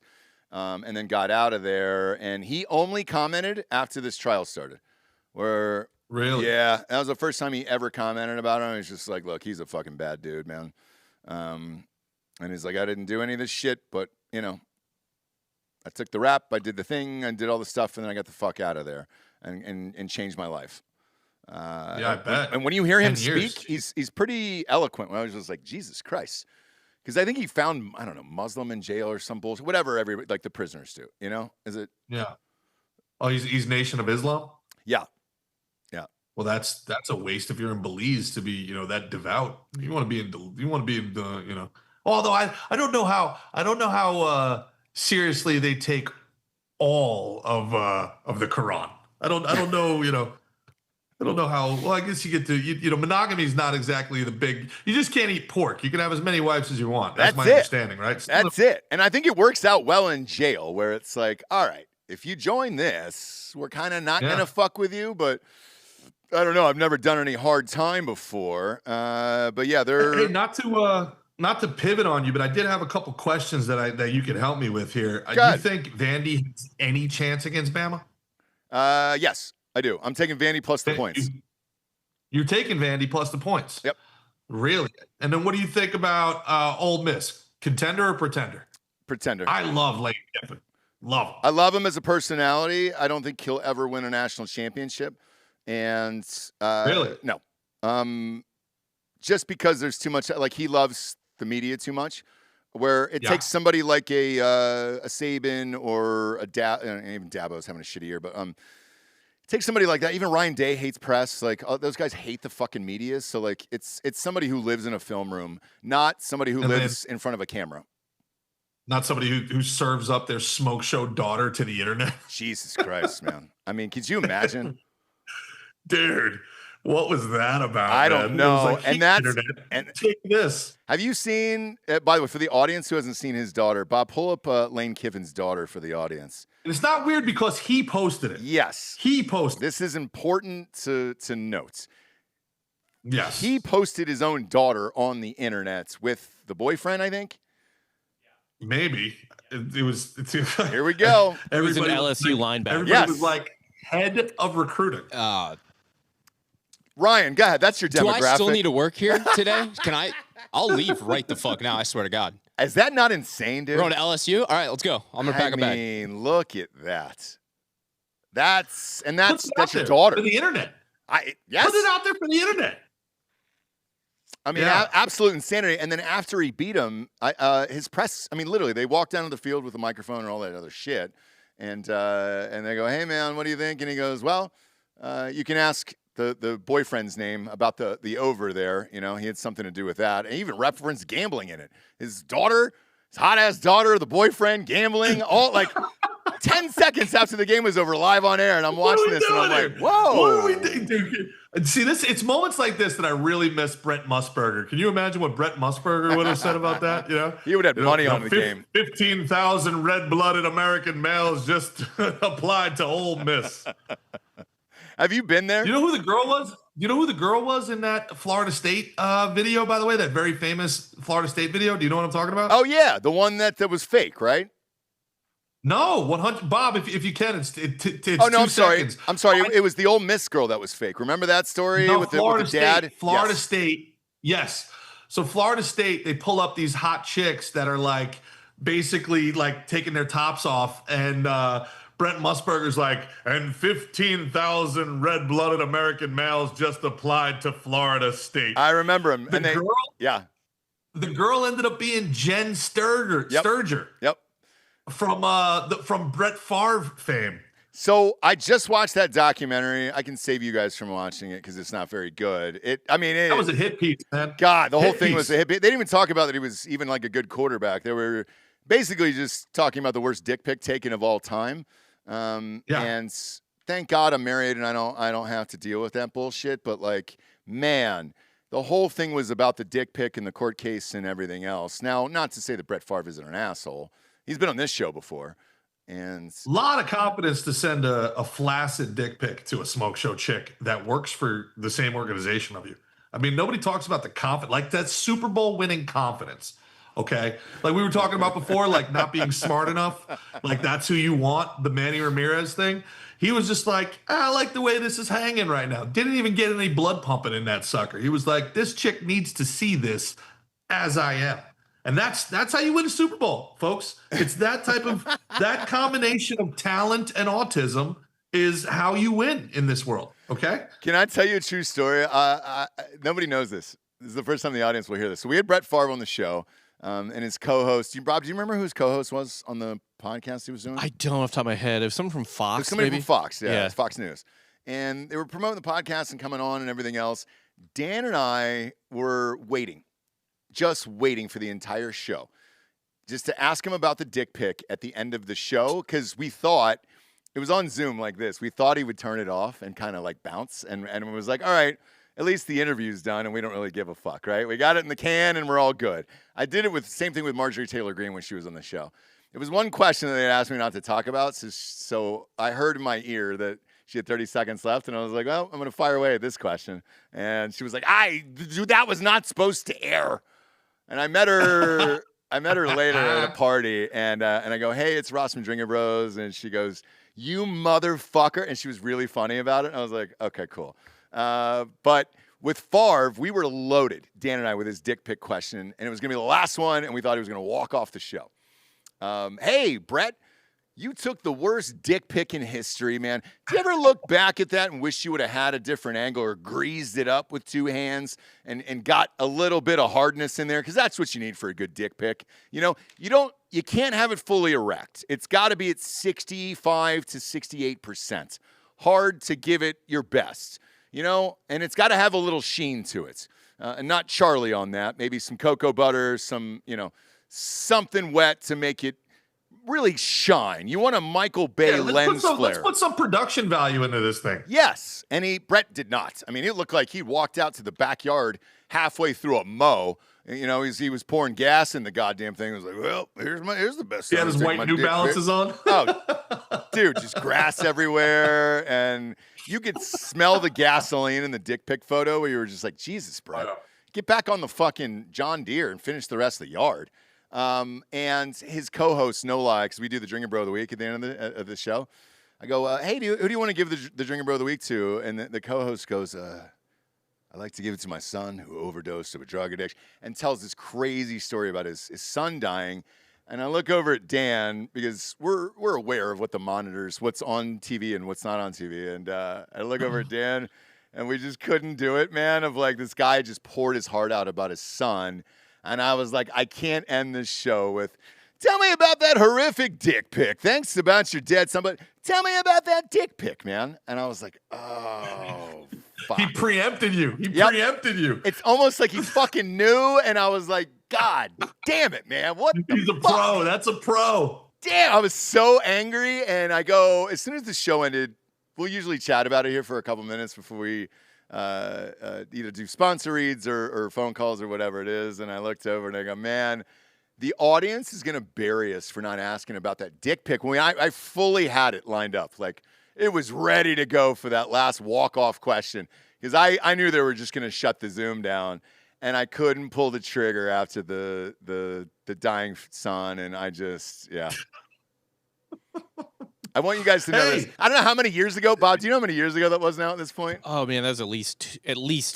and then got out of there. And he only commented after this trial started. Where really, yeah, that was the first time he ever commented about it. He's just like, look, he's a fucking bad dude, man. And he's like, I didn't do any of this shit, but I took the rap, I did the thing, I did all the stuff, and then I got the fuck out of there and changed my life. Yeah, I bet. And when you hear him speak, he's pretty eloquent. I was just like, Jesus Christ. Because I think he found, I don't know, Muslim in jail or some bullshit, whatever like the prisoners do, Is it? Yeah. Oh, he's Nation of Islam? Yeah. Well, that's a waste if you're in Belize to be, that devout. You want to be in the, Although I don't know how seriously they take all of the Quran. I don't know, I don't know how. Well, I guess you get to monogamy is not exactly the big. You just can't eat pork. You can have as many wives as you want. That's my understanding, right? That's it. And I think it works out well in jail, where it's like, all right, if you join this, we're kind of not gonna fuck with you, but. I don't know. I've never done any hard time before, but yeah, they're hey, not to pivot on you, but I did have a couple questions that you could help me with here. Do you think Vandy has any chance against Bama? Yes, I do. I'm taking Vandy plus the points. You're taking Vandy plus the points. Yep. Really? And then what do you think about Ole Miss? Contender or pretender? Pretender. I love Lane Kiffin. Love him. I love him as a personality. I don't think he'll ever win a national championship. And Really? No. Just because there's too much, like he loves the media too much, where it takes somebody like a Saban or a even Dabo's having a shitty year, but it takes somebody like that. Even Ryan Day hates press. Like those guys hate the fucking media. So like it's somebody who lives in a film room, not somebody who lives in front of a camera. Not somebody who serves up their smoke show daughter to the internet. Jesus Christ, man. I mean, could you imagine? Dude, what was that about? I don't know. Like, and that's internet, and take this. have you seen? By the way, for the audience who hasn't seen his daughter, Bob, pull up Lane Kiffin's daughter for the audience. And it's not weird because he posted it. Yes, He posted. this is important to note. Yes. He posted his own daughter on the internet with the boyfriend, I think. Maybe it was. Here we go. He was an Everybody LSU like, linebacker. Everybody Yes. was like head of recruiting. Ryan, go ahead. That's your demographic. Do I still need to work here today? I'll leave right the fuck now, I swear to God. Is that not insane, dude? We're going to LSU? All right, let's go. I'm going to pack a bag. I mean, look at that. That's Put it your out there daughter. for the internet. Yes. Put it out there for the internet. I mean, absolute insanity. And then after he beat him, his press, I mean, literally, they walked down to the field with a microphone and all that other shit. And they go, hey, man, what do you think? And he goes, well, you can ask the boyfriend's name about the over there. You know, he had something to do with that. And he even referenced gambling in it. His daughter, his hot-ass daughter, the boyfriend, gambling, all like 10 seconds after the game was over, live on air. And I'm watching this and I'm like, whoa. What are we doing, dude? See, it's moments like this that I really miss Brent Musburger. Can you imagine what Brent Musburger would have said about that? You know, He would have money on the game. 15,000 red-blooded American males just applied to Ole Miss. Have you been there? You know who the girl was? You know who the girl was in that Florida State video, by the way? That very famous Florida State video? Do you know what I'm talking about? Oh, yeah. The one that was fake, right? No, 100. Bob, if you can, it's Oh, no, 2 I'm sorry. seconds. I'm sorry. It was the Ole Miss girl that was fake. Remember that story No, with Florida the dad? State, Florida Yes. State, yes. So Florida State, they pull up these hot chicks that are like basically like taking their tops off, and Brent Musburger's like, and 15,000 red-blooded American males just applied to Florida State. I remember him. The girl, yeah. the girl ended up being Jen Sturger. Yep. From Brett Favre fame. So I just watched that documentary. I can save you guys from watching it because it's not very good. That was a hit piece, man. God, the whole Hit thing piece. was a hit. They didn't even talk about that he was even like a good quarterback. They were basically just talking about the worst dick pic taken of all time. And thank God I'm married and I don't have to deal with that bullshit. But like, man, the whole thing was about the dick pic and the court case and everything else. Now, not to say that Brett Favre isn't an asshole. He's been on this show before. And a lot of confidence to send a flaccid dick pic to a smoke show chick that works for the same organization of you. I mean, nobody talks about the confidence, like that Super Bowl winning confidence. Okay. Like we were talking about before, like not being smart enough. Like that's who you want, the Manny Ramirez thing. He was just like, I like the way this is hanging right now. Didn't even get any blood pumping in that sucker. He was like, this chick needs to see this as I am. And that's how you win a Super Bowl, folks. It's that combination of talent and autism is how you win in this world. Okay. can I tell you a true story? Nobody knows this. This is the first time the audience will hear this. So we had Brett Favre on the show, and his co-host. Rob, do you remember who his co-host was on the podcast he was doing? I don't off the top of my head. It was someone from Fox. It was somebody maybe? from Fox. Yeah, Yeah. Fox News. And they were promoting the podcast and coming on and everything else. Dan and I were just waiting for the entire show, just to ask him about the dick pic at the end of the show, because we thought it was on Zoom like this. We thought he would turn it off and kind of like bounce, and it was like, all right, at least the interview's done, and we don't really give a fuck, right? We got it in the can, and we're all good. I did it with same thing with Marjorie Taylor Greene when she was on the show. It was one question that they asked me not to talk about, so I heard in my ear that she had 30 seconds left, and I was like, well, I'm going to fire away at this question. And she was like, dude, that was not supposed to air. And I met her later at a party, and I go, hey, it's Ross from Drinkin Bros. And she goes, you motherfucker. And she was really funny about it. And I was like, okay, cool. But with Favre, we were loaded, Dan and I, with his dick pic question. And it was going to be the last one, and we thought he was going to walk off the show. Hey, Brett, You took the worst dick pic in history, man. Do you ever look back at that and wish you would have had a different angle or greased it up with 2 hands and got a little bit of hardness in there? Because that's what you need for a good dick pic. You know, you can't have it fully erect. It's got to be at 65 to 68%. Hard to give it your best, you know, and it's got to have a little sheen to it. And not Charlie on that. Maybe some cocoa butter, some, you know, something wet to make it really shine. You want a Michael Bay lens flare. Let's put some production value into this thing. Yes, and Brett did not. I mean, it looked like he walked out to the backyard halfway through a mow. You know, he was pouring gas in the goddamn thing. He was like, well, here's the best. He had his white New Balances on. Oh, dude, just grass everywhere, and you could smell the gasoline in the dick pic photo where you were just like, Jesus, Brett, get back on the fucking John Deere and finish the rest of the yard. And his co-host, no lie, because we do the Drinkin' Bro of the Week at the end of the show. I go, hey, who do you want to give the Drinkin' Bro of the Week to? And the co-host goes, I'd like to give it to my son who overdosed of a drug addiction, and tells this crazy story about his son dying. And I look over at Dan because we're aware of what the monitors, what's on TV and what's not on TV. And I look over at Dan, and we just couldn't do it, man, of like this guy just poured his heart out about his son. And I was like, I can't end this show with, tell me about that horrific dick pic. Thanks about your dead son, but tell me about that dick pic, man. And I was like, oh, fuck. He preempted you. Preempted you. It's almost like he fucking knew. And I was like, God damn it, man. What the He's a fuck? pro. That's a pro. Damn, I was so angry. And I go, as soon as the show ended, we'll usually chat about it here for a couple minutes before we either do sponsor reads or phone calls or whatever it is. And I looked over and I go, man, the audience is going to bury us for not asking about that dick pic. When I fully had it lined up. Like, it was ready to go for that last walk-off question. Because I knew they were just going to shut the Zoom down. And I couldn't pull the trigger after the dying son. And I just, yeah. I want you guys to know this. I don't know how many years ago, Bob. Do you know how many years ago that was now at this point? Oh man, that was at least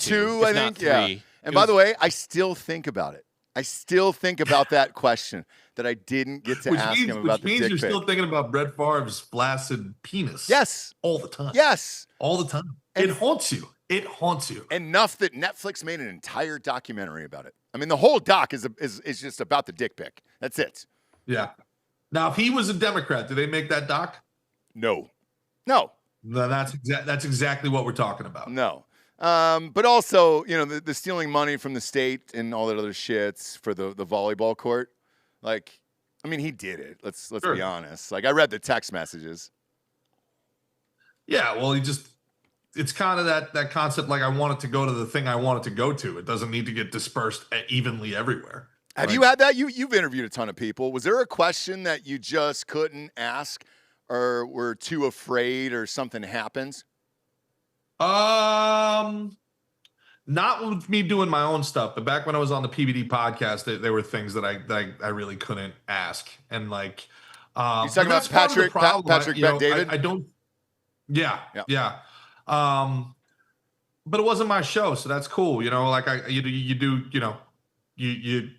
two, if I not think. Yeah. three. And by the way, I still think about it. I still think about that question that I didn't get to ask him about the dick pic. Which means you're still thinking about Brett Favre's flaccid penis. Yes. All the time. Yes. All the time. It haunts you. It haunts you. Enough that Netflix made an entire documentary about it. I mean, the whole doc is just about the dick pic. That's it. Yeah. Now, if he was a Democrat, did they make that doc? No. No, that's exactly what we're talking about. No. But also, you know, the stealing money from the state and all that other shits for the volleyball court. Like, I mean, he did it. Let's Sure. be honest. Like, I read the text messages. Yeah, well, it's kind of that concept, like, I want it to go to the thing I want it to go to. It doesn't need to get dispersed evenly everywhere. Have you had that? You've interviewed a ton of people. Was there a question that you just couldn't ask or were too afraid or something happens? Not with me doing my own stuff, but back when I was on the PBD podcast, there were things that I really couldn't ask. And like, you talking about Patrick Bet-David? I don't. Yeah. But it wasn't my show, so that's cool. You know, like you do, you know, you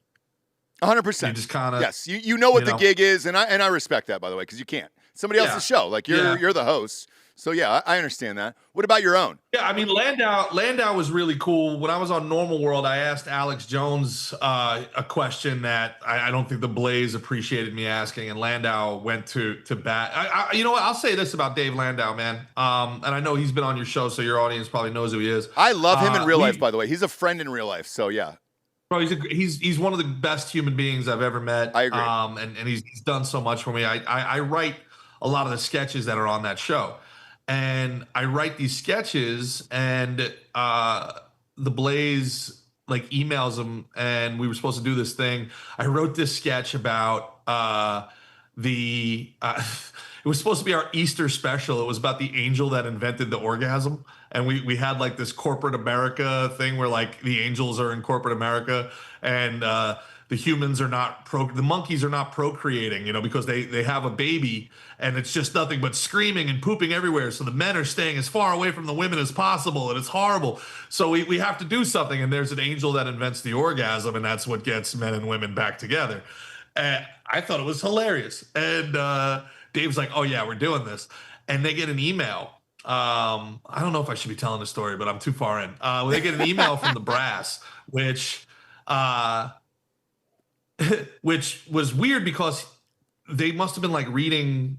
100%. You just kind of, yes. You know what the gig is, and I respect that, by the way, because you can't. Somebody else's show, like you're the host. So yeah, I understand that. What about your own? Yeah, I mean Landau was really cool. When I was on Normal World, I asked Alex Jones a question that I don't think the Blaze appreciated me asking, and Landau went to bat. You know what? I'll say this about Dave Landau, man. And I know he's been on your show, so your audience probably knows who he is. I love him in real life, by the way. He's a friend in real life, so yeah. Bro, he's one of the best human beings I've ever met. I agree. And he's done so much for me. I write a lot of the sketches that are on that show. And I write these sketches, and the Blaze like emails them, and we were supposed to do this thing. I wrote this sketch about it was supposed to be our Easter special. It was about the angel that invented the orgasm. And we had like this corporate America thing where like the angels are in corporate America, and the humans are not the monkeys are not procreating, you know, because they have a baby and it's just nothing but screaming and pooping everywhere. So the men are staying as far away from the women as possible, and it's horrible. So we have to do something, and there's an angel that invents the orgasm, and that's what gets men and women back together. And I thought it was hilarious. And Dave's like, oh yeah, we're doing this. And they get an email. I don't know if I should be telling the story, but I'm too far in. They get an email from the brass, which which was weird because they must have been like reading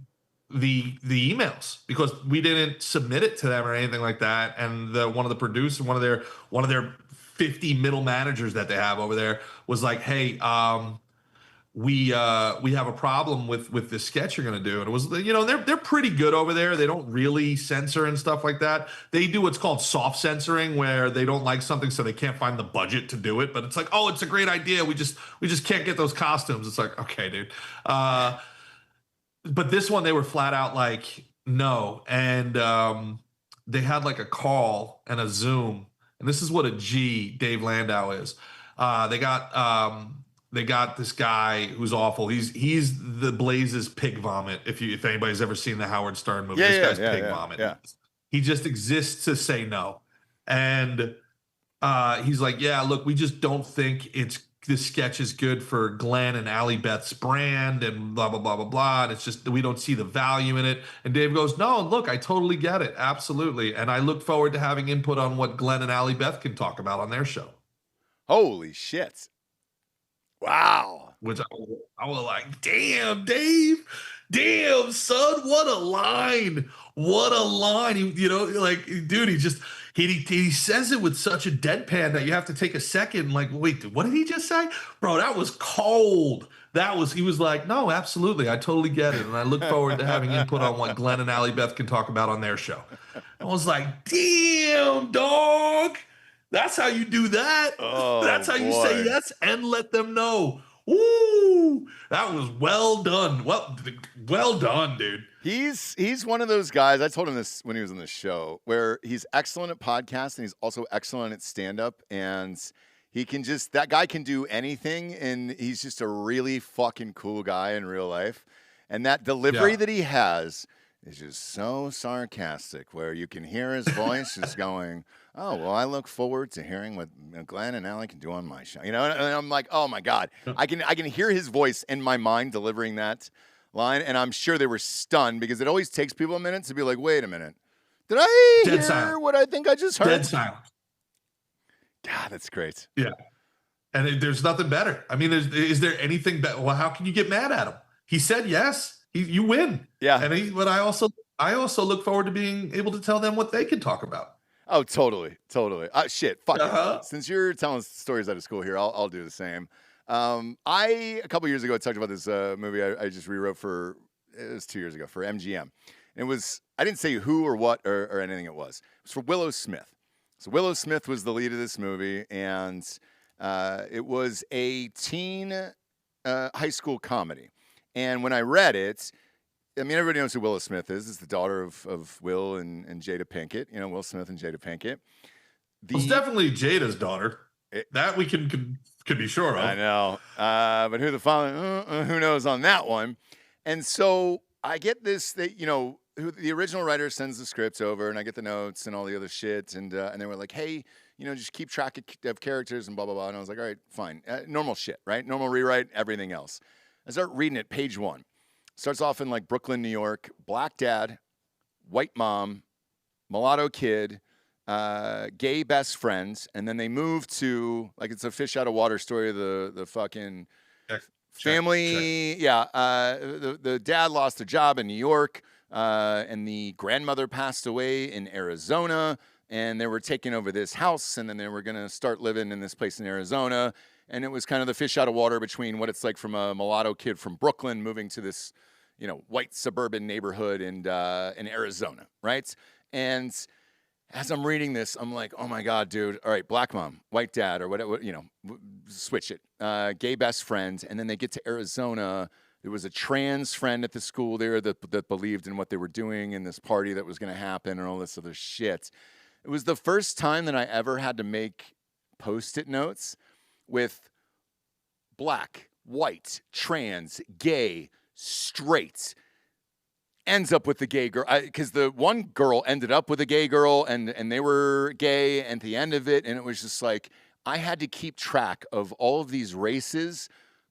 the emails because we didn't submit it to them or anything like that. And one of the producers, one of their 50 middle managers that they have over there was like, hey, we have a problem with this sketch you're going to do. And it was, they're pretty good over there. They don't really censor and stuff like that. They do what's called soft censoring, where they don't like something so they can't find the budget to do it. But it's like, oh, it's a great idea. We just can't get those costumes. It's like, okay, dude. But this one, they were flat out like, no. And they had like a call and a Zoom. And this is what a G Dave Landau is. They got this guy who's awful. He's the Blaze's pig vomit. If anybody's ever seen the Howard Stern movie, this guy's pig vomit. Yeah. He just exists to say no. And he's like, yeah, look, we just don't think this sketch is good for Glenn and Allie Beth's brand and blah, blah, blah, blah, blah. And it's just, we don't see the value in it. And Dave goes, no, look, I totally get it. Absolutely. And I look forward to having input on what Glenn and Allie Beth can talk about on their show. Holy shit. Wow. Which I was like, damn, Dave. Damn, son, what a line. What a line. Dude, he says it with such a deadpan that you have to take a second. Like, wait, what did he just say? Bro, that was cold. He was like, no, absolutely. I totally get it. And I look forward to having input on what Glenn and Allie Beth can talk about on their show. I was like, damn, dog. That's how you do that. Oh, that's how you say yes and let them know. Ooh, that was well done. Well done, dude. He's one of those guys. I told him this when he was on the show, where he's excellent at podcasts and he's also excellent at stand-up. And that guy can do anything, and he's just a really fucking cool guy in real life. And that delivery that he has is just so sarcastic, where you can hear his voice just going, oh, well, I look forward to hearing what Glenn and Allie can do on my show. And I'm like, oh my God, I can hear his voice in my mind delivering that line. And I'm sure they were stunned, because it always takes people a minute to be like, wait a minute, did I hear what I think I just heard? Dead silent. God, that's great. Yeah. And there's nothing better. I mean, is there anything better? Well, how can you get mad at him? He said yes. You win. Yeah. But I also look forward to being able to tell them what they can talk about. Oh, totally. Shit, fuck it. Since you're telling stories out of school here, I'll do the same. A couple years ago, I talked about this movie I just rewrote it was 2 years ago, for MGM. And I didn't say who or what or anything it was. It was for Willow Smith. So Willow Smith was the lead of this movie, and it was a teen high school comedy. And when I read it, I mean, everybody knows who Willow Smith is. It's the daughter of Will and Jada Pinkett. Will Smith and Jada Pinkett. It's definitely Jada's daughter. That we can be sure of. I know. But who the father, who knows on that one. And so I get this, who the original writer sends the scripts over, and I get the notes and all the other shit. And they were like, hey, just keep track of characters and blah, blah, blah. And I was like, all right, fine. Normal shit, right? Normal rewrite, everything else. I start reading it, page 1. Starts off in like Brooklyn, New York, black dad, white mom, mulatto kid, gay best friends, and then they move to, like, it's a fish out of water story of the fucking family. Check. Yeah, the dad lost a job in New York, and the grandmother passed away in Arizona, and they were taking over this house, and then they were gonna start living in this place in Arizona. And it was kind of the fish out of water between what it's like from a mulatto kid from Brooklyn moving to this, white suburban neighborhood in Arizona, right? And as I'm reading this, I'm like, oh my God, dude. All right, black mom, white dad, or whatever, switch it. Gay best friend. And then they get to Arizona. There was a trans friend at the school there that believed in what they were doing in this party that was going to happen and all this other shit. It was the first time that I ever had to make Post-it notes with black, white, trans, gay, straight, ends up with the gay girl. Because the one girl ended up with a gay girl, and they were gay at the end of it. And it was just like, I had to keep track of all of these races,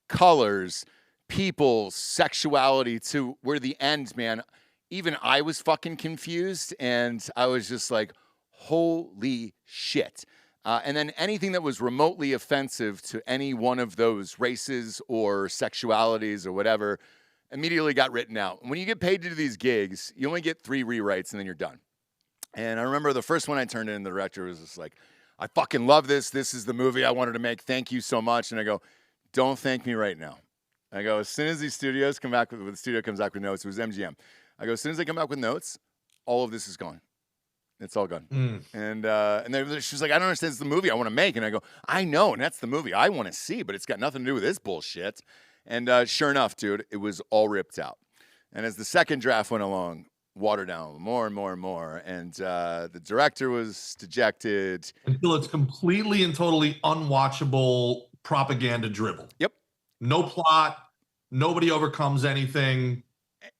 colors, people's sexuality to where the end, man, even I was fucking confused, and I was just like, holy shit. And then anything that was remotely offensive to any one of those races or sexualities or whatever immediately got written out. When you get paid to do these gigs, you only get 3 rewrites and then you're done. And I remember the first one I turned in, the director was just like, I fucking love this. This is the movie I wanted to make. Thank you so much. And I go, don't thank me right now. I go, as soon as these studios come back with the studio comes back with notes, it was MGM. I go, as soon as they come back with notes, all of this is gone. It's all gone. And she was like, I don't understand. It's the movie I want to make. And I go, I know. And that's the movie I want to see, but it's got nothing to do with this bullshit. And sure enough, dude, it was all ripped out. And as the second draft went along, watered down more and more and more. And the director was dejected. Until it's completely and totally unwatchable propaganda dribble. Yep. No plot. Nobody overcomes anything.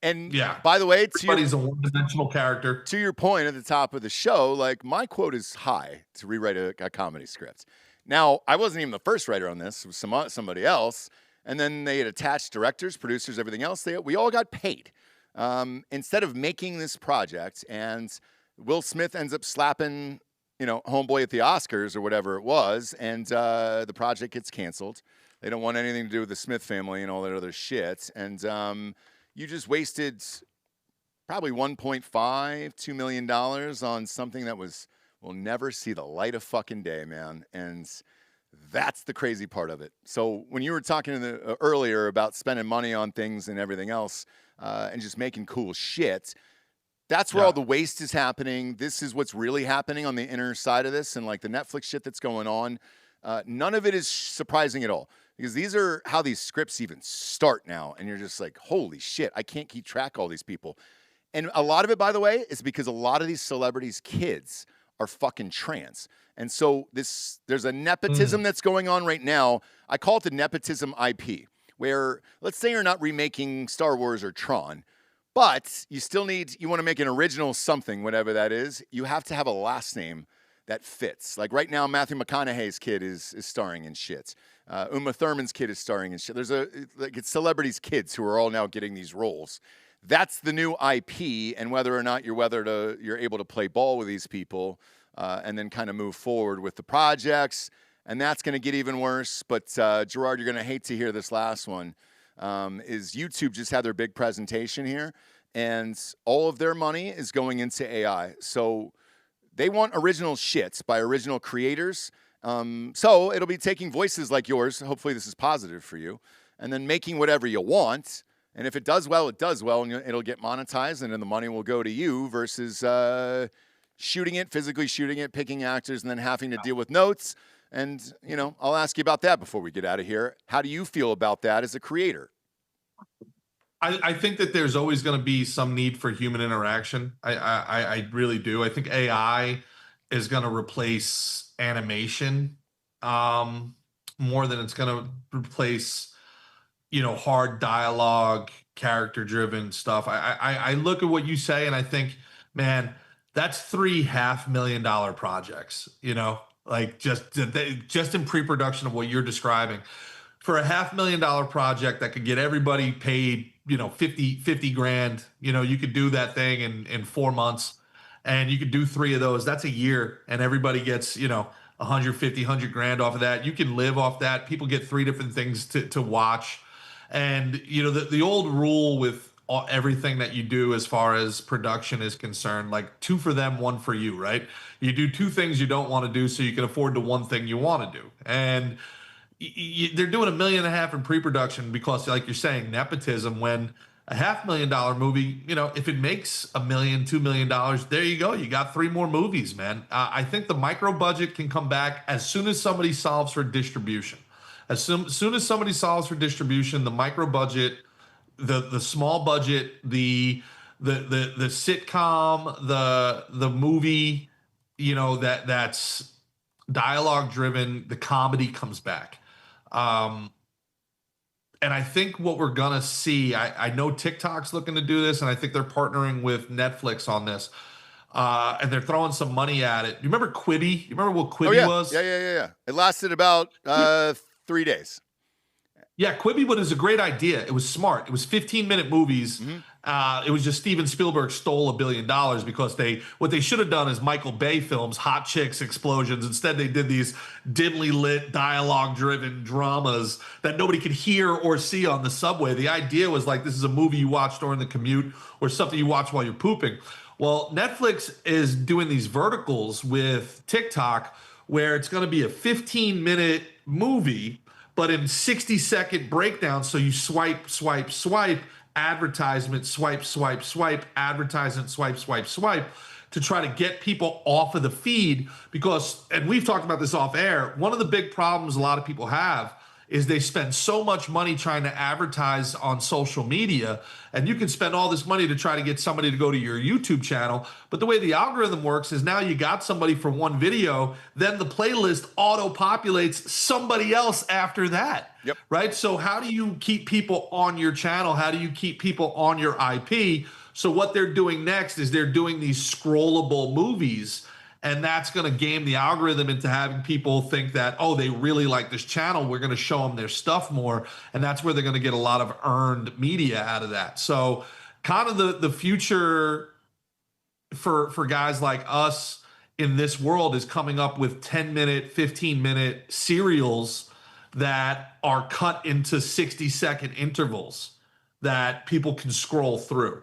And yeah, by the way, everybody's a one-dimensional character. To your point at the top of the show, like my quote is high to rewrite a comedy script. Now, I wasn't even the first writer on this. It was somebody else. And then they had attached directors, producers, everything else. We all got paid. Instead of making this project, and Will Smith ends up slapping, homeboy at the Oscars or whatever it was, and the project gets canceled. They don't want anything to do with the Smith family and all that other shit. And you just wasted probably $1.5-2 million on something that will never see the light of fucking day, man. And that's the crazy part of it. So when you were talking earlier about spending money on things and everything else, and just making cool shit, that's where all the waste is happening. This is what's really happening on the inner side of this, and like the Netflix shit that's going on. None of it is surprising at all, because these are how these scripts even start now. And you're just like, holy shit, I can't keep track of all these people. And a lot of it, by the way, is because a lot of these celebrities' kids are fucking trans. And so there's a nepotism that's going on right now. I call it the nepotism IP, where let's say you're not remaking Star Wars or Tron, but you want to make an original something, whatever that is. You have to have a last name that fits. Like right now, Matthew McConaughey's kid is starring in shit. Uma Thurman's kid is starring in shit. It's celebrities' kids who are all now getting these roles. That's the new IP, and whether or not you're able to play ball with these people and then kind of move forward with the projects. And that's going to get even worse. But Gerard, you're going to hate to hear this last one. Is YouTube just had their big presentation here, and all of their money is going into AI. So they want original shit by original creators. So it'll be taking voices like yours. Hopefully this is positive for you. And then making whatever you want. And if it does well, it does well, and it'll get monetized, and then the money will go to you versus physically shooting it, picking actors, and then having to deal with notes. And, I'll ask you about that before we get out of here. How do you feel about that as a creator? I think that there's always going to be some need for human interaction. I really do. I think AI is going to replace animation more than it's going to replace, hard dialogue, character-driven stuff. I look at what you say and I think, man, that's 3 $500,000 projects, like just in pre-production of what you're describing. For a $500,000 project that could get everybody paid, 50 grand, you could do that thing in 4 months, and you could do 3 of those. That's a year, and everybody gets, 100 grand off of that. You can live off that. People get 3 different things to watch. And, the old rule with everything that you do as far as production is concerned, like 2 for them, 1 for you, right? You do 2 things you don't want to do so you can afford the 1 thing you want to do. And they're doing $1.5 million in pre-production because, like you're saying, nepotism. When a $500,000 movie, if it makes $1 million, $2 million, there you go. You got 3 more movies, man. I think the micro budget can come back as soon as somebody solves for distribution. As soon as somebody solves for distribution, the micro budget, the small budget, the sitcom, the movie, that's dialogue driven, the comedy comes back. And I think what we're gonna see, I know TikTok's looking to do this, and I think they're partnering with Netflix on this. And they're throwing some money at it. You remember Quibi? You remember what Quibi was? Yeah. It lasted about 3 days. Yeah, Quibi, but it was a great idea. It was smart. It was 15-minute movies. It was just Steven Spielberg stole $1 billion because what they should have done is Michael Bay films, hot chicks, explosions. Instead, they did these dimly lit, dialogue-driven dramas that nobody could hear or see on the subway. The idea was like, this is a movie you watch during the commute or something you watch while you're pooping. Well, Netflix is doing these verticals with TikTok where it's going to be a 15-minute movie, but in 60-second breakdowns. So you swipe, advertisement, swipe, advertisement, swipe, to try to get people off of the feed. Because, and we've talked about this off air, one of the big problems a lot of people have is they spend so much money trying to advertise on social media, and you can spend all this money to try to get somebody to go to your YouTube channel. But the way the algorithm works is now you got somebody for one video, then the playlist auto-populates somebody else after that. Yep. Right? So how do you keep people on your channel? How do you keep people on your IP? So what they're doing next is they're doing these scrollable movies. And that's going to game the algorithm into having people think that, oh, they really like this channel, we're going to show them their stuff more. And that's where they're going to get a lot of earned media out of that. So kind of the future for guys like us in this world is coming up with 10-minute, 15-minute serials that are cut into 60-second intervals that people can scroll through.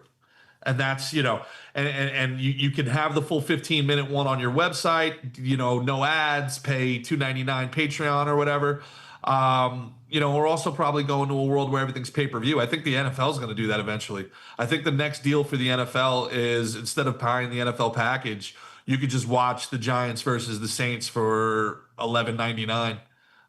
And that's, and you can have the full 15-minute one on your website, no ads, pay $2.99 Patreon or whatever. We're also probably going to a world where everything's pay-per-view. I think the NFL is going to do that eventually. I think the next deal for the NFL is, instead of buying the NFL package, you could just watch the Giants versus the Saints for $11.99.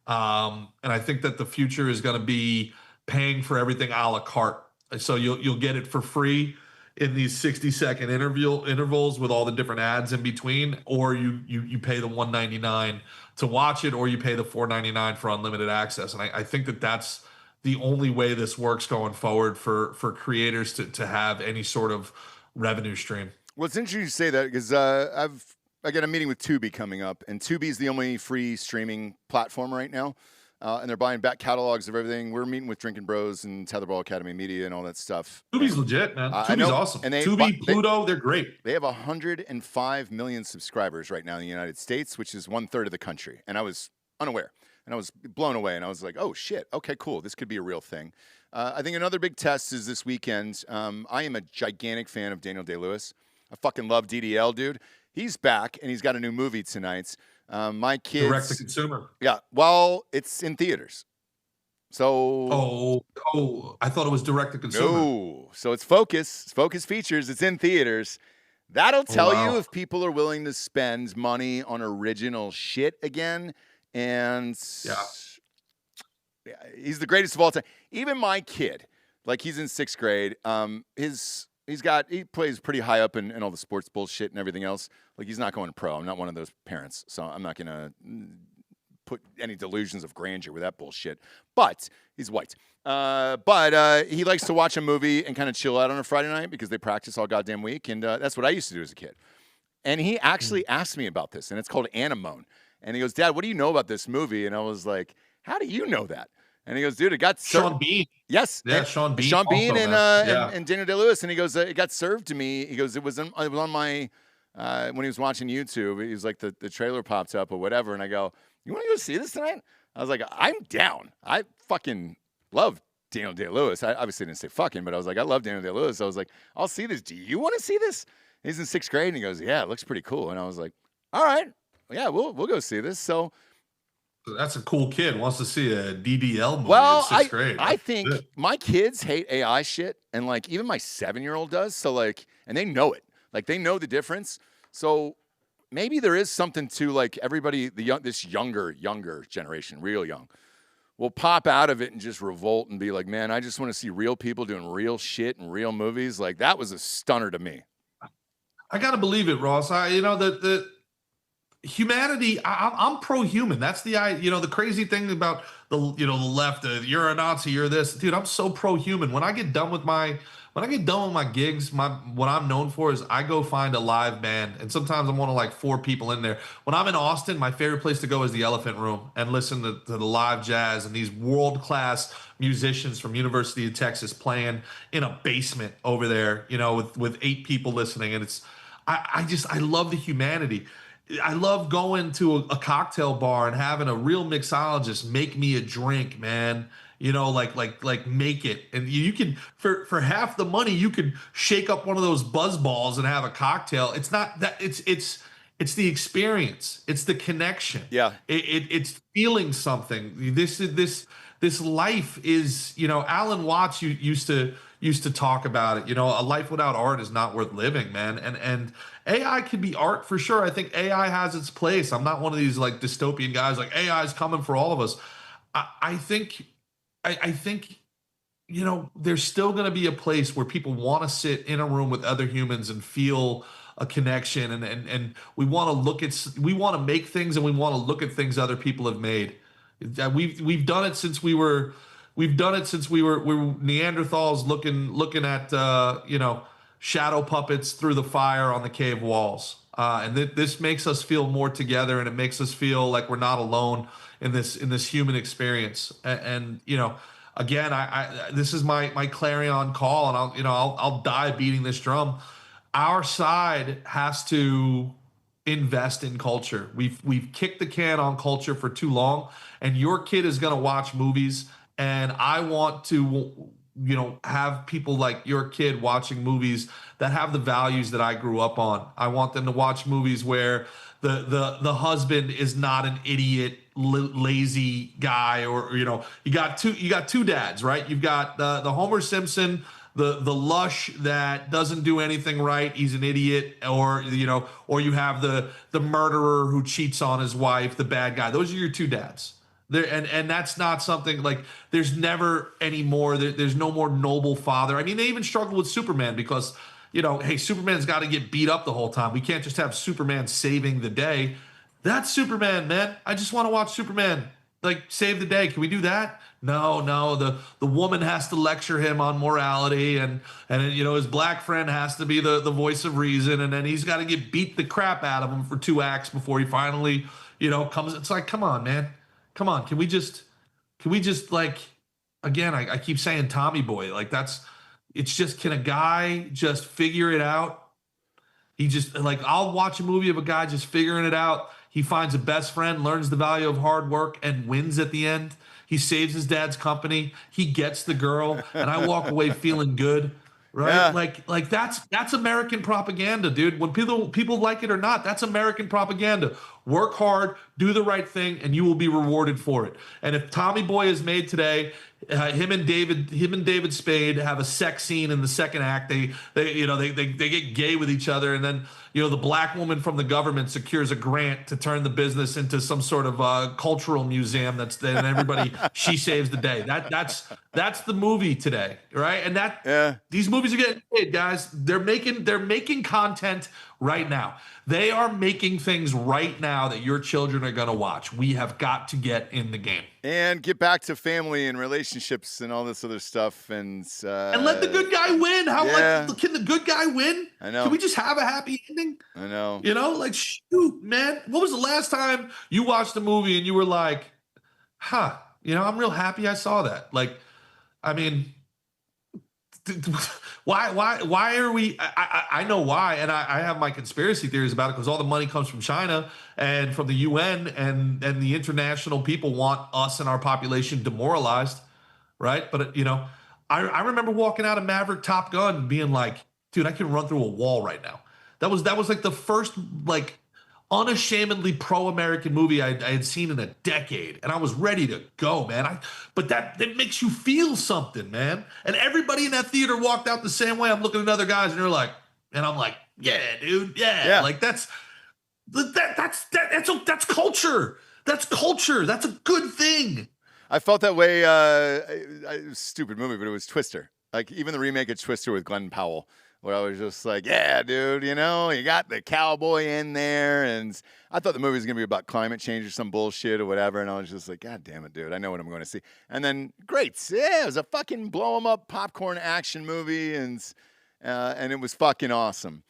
And I think that the future is going to be paying for everything a la carte. So you'll get it for free in these 60-second intervals with all the different ads in between, or you pay the $1.99 to watch it, or you pay the $4.99 for unlimited access. And I think that that's the only way this works going forward for creators to have any sort of revenue stream. Well, it's interesting you say that because I got a meeting with Tubi coming up, and Tubi is the only free streaming platform right now. And they're buying back catalogs of everything. We're meeting with Drinkin Bros and Tetherball Academy Media and all that stuff. Tubi's legit, man. Tubi's awesome. And Tubi, Pluto, they're great. They have 105 million subscribers right now in the United States, which is 1/3 of the country. And I was unaware. And I was blown away. And I was like, oh, shit. Okay, cool. This could be a real thing. I think another big test is this weekend. I am a gigantic fan of Daniel Day-Lewis. I fucking love DDL, dude. He's back, and he's got a new movie tonight. My kids direct to consumer. Yeah, well, it's in theaters. So I thought it was direct to consumer. No, so it's Focus Features. It's in theaters. That'll tell you if people are willing to spend money on original shit again. And yeah, he's the greatest of all time. Even my kid, like he's in 6th grade. He plays pretty high up in all the sports bullshit and everything else. Like, he's not going pro. I'm not one of those parents, so I'm not going to put any delusions of grandeur with that bullshit. But he's white. But he likes to watch a movie and kind of chill out on a Friday night because they practice all goddamn week, and that's what I used to do as a kid. And he actually asked me about this, and it's called Anemone. And he goes, Dad, what do you know about this movie? And I was like, how do you know that? And he goes, dude, it got Sean Bean. Yes. Yeah, Sean Bean. Sean Bean and Daniel Day-Lewis. And he goes, it got served to me. He goes, it was on my, when he was watching YouTube, he was like, the trailer popped up or whatever. And I go, you want to go see this tonight? I was like, I'm down. I fucking love Daniel Day-Lewis. I obviously didn't say fucking, but I was like, I love Daniel Day-Lewis. I was like, I'll see this. Do you want to see this? He's in 6th grade. And he goes, yeah, it looks pretty cool. And I was like, all right. Yeah, we'll go see this. So that's a cool kid. Wants to see a DDL movie well, in 6th grade. I think my kids hate AI shit, and like even my 7-year-old does. So like, and they know it. Like they know the difference. So maybe there is something to like everybody, this younger generation, real young, will pop out of it and just revolt and be like, man, I just want to see real people doing real shit and real movies. Like that was a stunner to me. I gotta believe it, Ross. The humanity, I'm pro-human. That's the crazy thing about the left, you're a Nazi, you're this. Dude, I'm so pro-human. When I get done with my when I get done with my gigs, what I'm known for is I go find a live band, and sometimes I'm one of like 4 people in there. When I'm in Austin, my favorite place to go is the Elephant Room and listen to the live jazz and these world-class musicians from University of Texas playing in a basement over there, you know, with 8 people listening. And I love the humanity. I love going to a cocktail bar and having a real mixologist make me a drink, man. You know, like make it. And you can, for half the money, you could shake up one of those buzz balls and have a cocktail. It's not that, it's the experience. It's the connection. Yeah. It's feeling something. This life is, you know, Alan Watts used to talk about it. You know, a life without art is not worth living, man. And AI can be art for sure. I think AI has its place. I'm not one of these like dystopian guys like AI is coming for all of us. I think, you know, there's still going to be a place where people want to sit in a room with other humans and feel a connection. And we want to make things, and we want to look at things other people have made. We've done it since we were Neanderthals looking at you know, shadow puppets through the fire on the cave walls. And this makes us feel more together, and it makes us feel like we're not alone in this human experience. And you know, again, I this is my clarion call, and I'll die beating this drum. Our side has to invest in culture. We've kicked the can on culture for too long, and your kid is going to watch movies, and I want to, you know, have people like your kid watching movies that have the values that I grew up on. I want them to watch movies where the husband is not an idiot, lazy guy, or, you know, you got two dads, right? You've got the Homer Simpson, the lush that doesn't do anything right, he's an idiot, or, you know, or you have the murderer who cheats on his wife, the bad guy. Those are your 2 dads. There, and that's not something like, there's never any more, there's no more noble father. I mean, they even struggle with Superman because, you know, hey, Superman's got to get beat up the whole time. We can't just have Superman saving the day. That's Superman, man. I just want to watch Superman like save the day. Can we do that? No. The woman has to lecture him on morality, and you know, his black friend has to be the voice of reason, and then he's got to get beat the crap out of him for 2 acts before he finally, you know, comes. It's like, come on, man. Come on. Can we just like, again, I keep saying Tommy Boy, like it's just, can a guy just figure it out? He just, like, I'll watch a movie of a guy just figuring it out. He finds a best friend, learns the value of hard work, and wins at the end. He saves his dad's company. He gets the girl, and I walk away feeling good. Right? Yeah. Like that's American propaganda, dude. When people like it or not, that's American propaganda. Work hard, do the right thing, and you will be rewarded for it. And if Tommy Boy is made today, him and David Spade have a sex scene in the second act. They get gay with each other, and then, you know, the black woman from the government secures a grant to turn the business into some sort of cultural museum. And everybody, she saves the day. That's the movie today, right? And these movies are getting made, guys. They're making content right now. They are making things right now that your children are going to watch. We have got to get in the game and get back to family and relationships and all this other stuff, and let the good guy win. Can the good guy win? I know. Can we just have a happy ending? I know. You know, like, shoot, man. What was the last time you watched a movie and you were like, huh, you know, I'm real happy I saw that. Like, I mean, why are we, I know why, and I have my conspiracy theories about it, because all the money comes from China and from the UN, and the international people want us and our population demoralized, right? But, you know, I remember walking out of Maverick Top Gun and being like, dude, I can run through a wall right now. That was like the first, like, unashamedly pro-American movie I had seen in a decade, and I was ready to go, man. But it makes you feel something, man. And everybody in that theater walked out the same way. I'm looking at other guys, and they're like, and I'm like, yeah, dude, yeah. Like that's culture. That's culture. That's a good thing. I felt that way. Stupid movie, but it was Twister. Like, even the remake of Twister with Glenn Powell. where I was just like, yeah, dude, you know, you got the cowboy in there. And I thought the movie was going to be about climate change or some bullshit or whatever. And I was just like, God damn it, dude. I know what I'm going to see. And then, great. Yeah, it was a fucking blow 'em up popcorn action movie. And it was fucking awesome.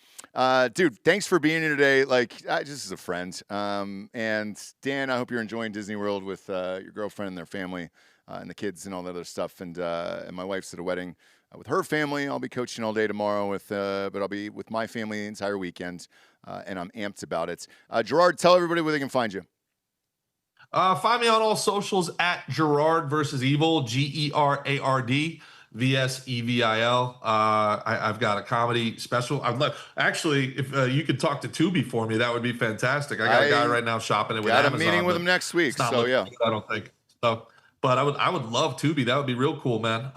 Dude, thanks for being here today. Like, just as a friend. And Dan, I hope you're enjoying Disney World with your girlfriend and their family and the kids and all that other stuff. And my wife's at a wedding with her family. I'll be coaching all day tomorrow but I'll be with my family the entire weekend. And I'm amped about it. Gerard, tell everybody where they can find you. Find me on all socials at Gerard versus Evil, GERARD. VSEVIL. I've got a comedy special. I'd love, actually, if you could talk to Tubi for me, that would be fantastic. I got a guy right now shopping it with Amazon. Got a meeting with him next week, so yeah. I don't think so, but I would love Tubi. That would be real cool, man.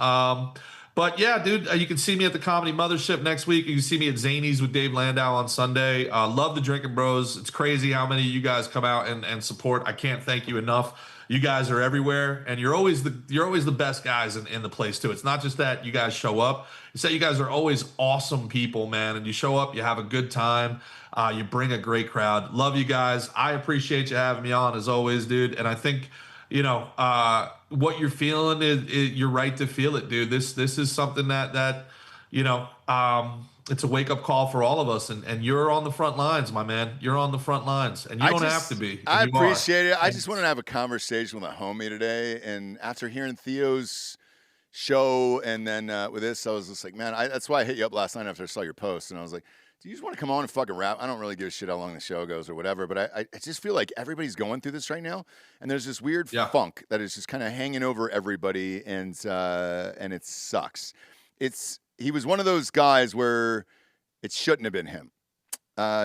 But yeah, dude, you can see me at the Comedy Mothership next week. You can see me at Zany's with Dave Landau on Sunday. Love the Drinkin' Bros. It's crazy how many of you guys come out and support. I can't thank you enough. You guys are everywhere, and you're always the best guys in the place too. It's not just that you guys show up; it's that you guys are always awesome people, man. And you show up, you have a good time, you bring a great crowd. Love you guys. I appreciate you having me on as always, dude. And I think what you're feeling is you're right to feel it, dude. This is something that it's a wake-up call for all of us, and you're on the front lines, my man. You're on the front lines, and you don't have to be. I appreciate it. I just wanted to have a conversation with a homie today, and after hearing Theo's show and then with this, I was just like, man, that's why I hit you up last night after I saw your post, and I was like, do you just want to come on and fucking rap? I don't really give a shit how long the show goes or whatever, but I just feel like everybody's going through this right now, and there's this weird funk that is just kind of hanging over everybody, and it sucks. He was one of those guys where it shouldn't have been him.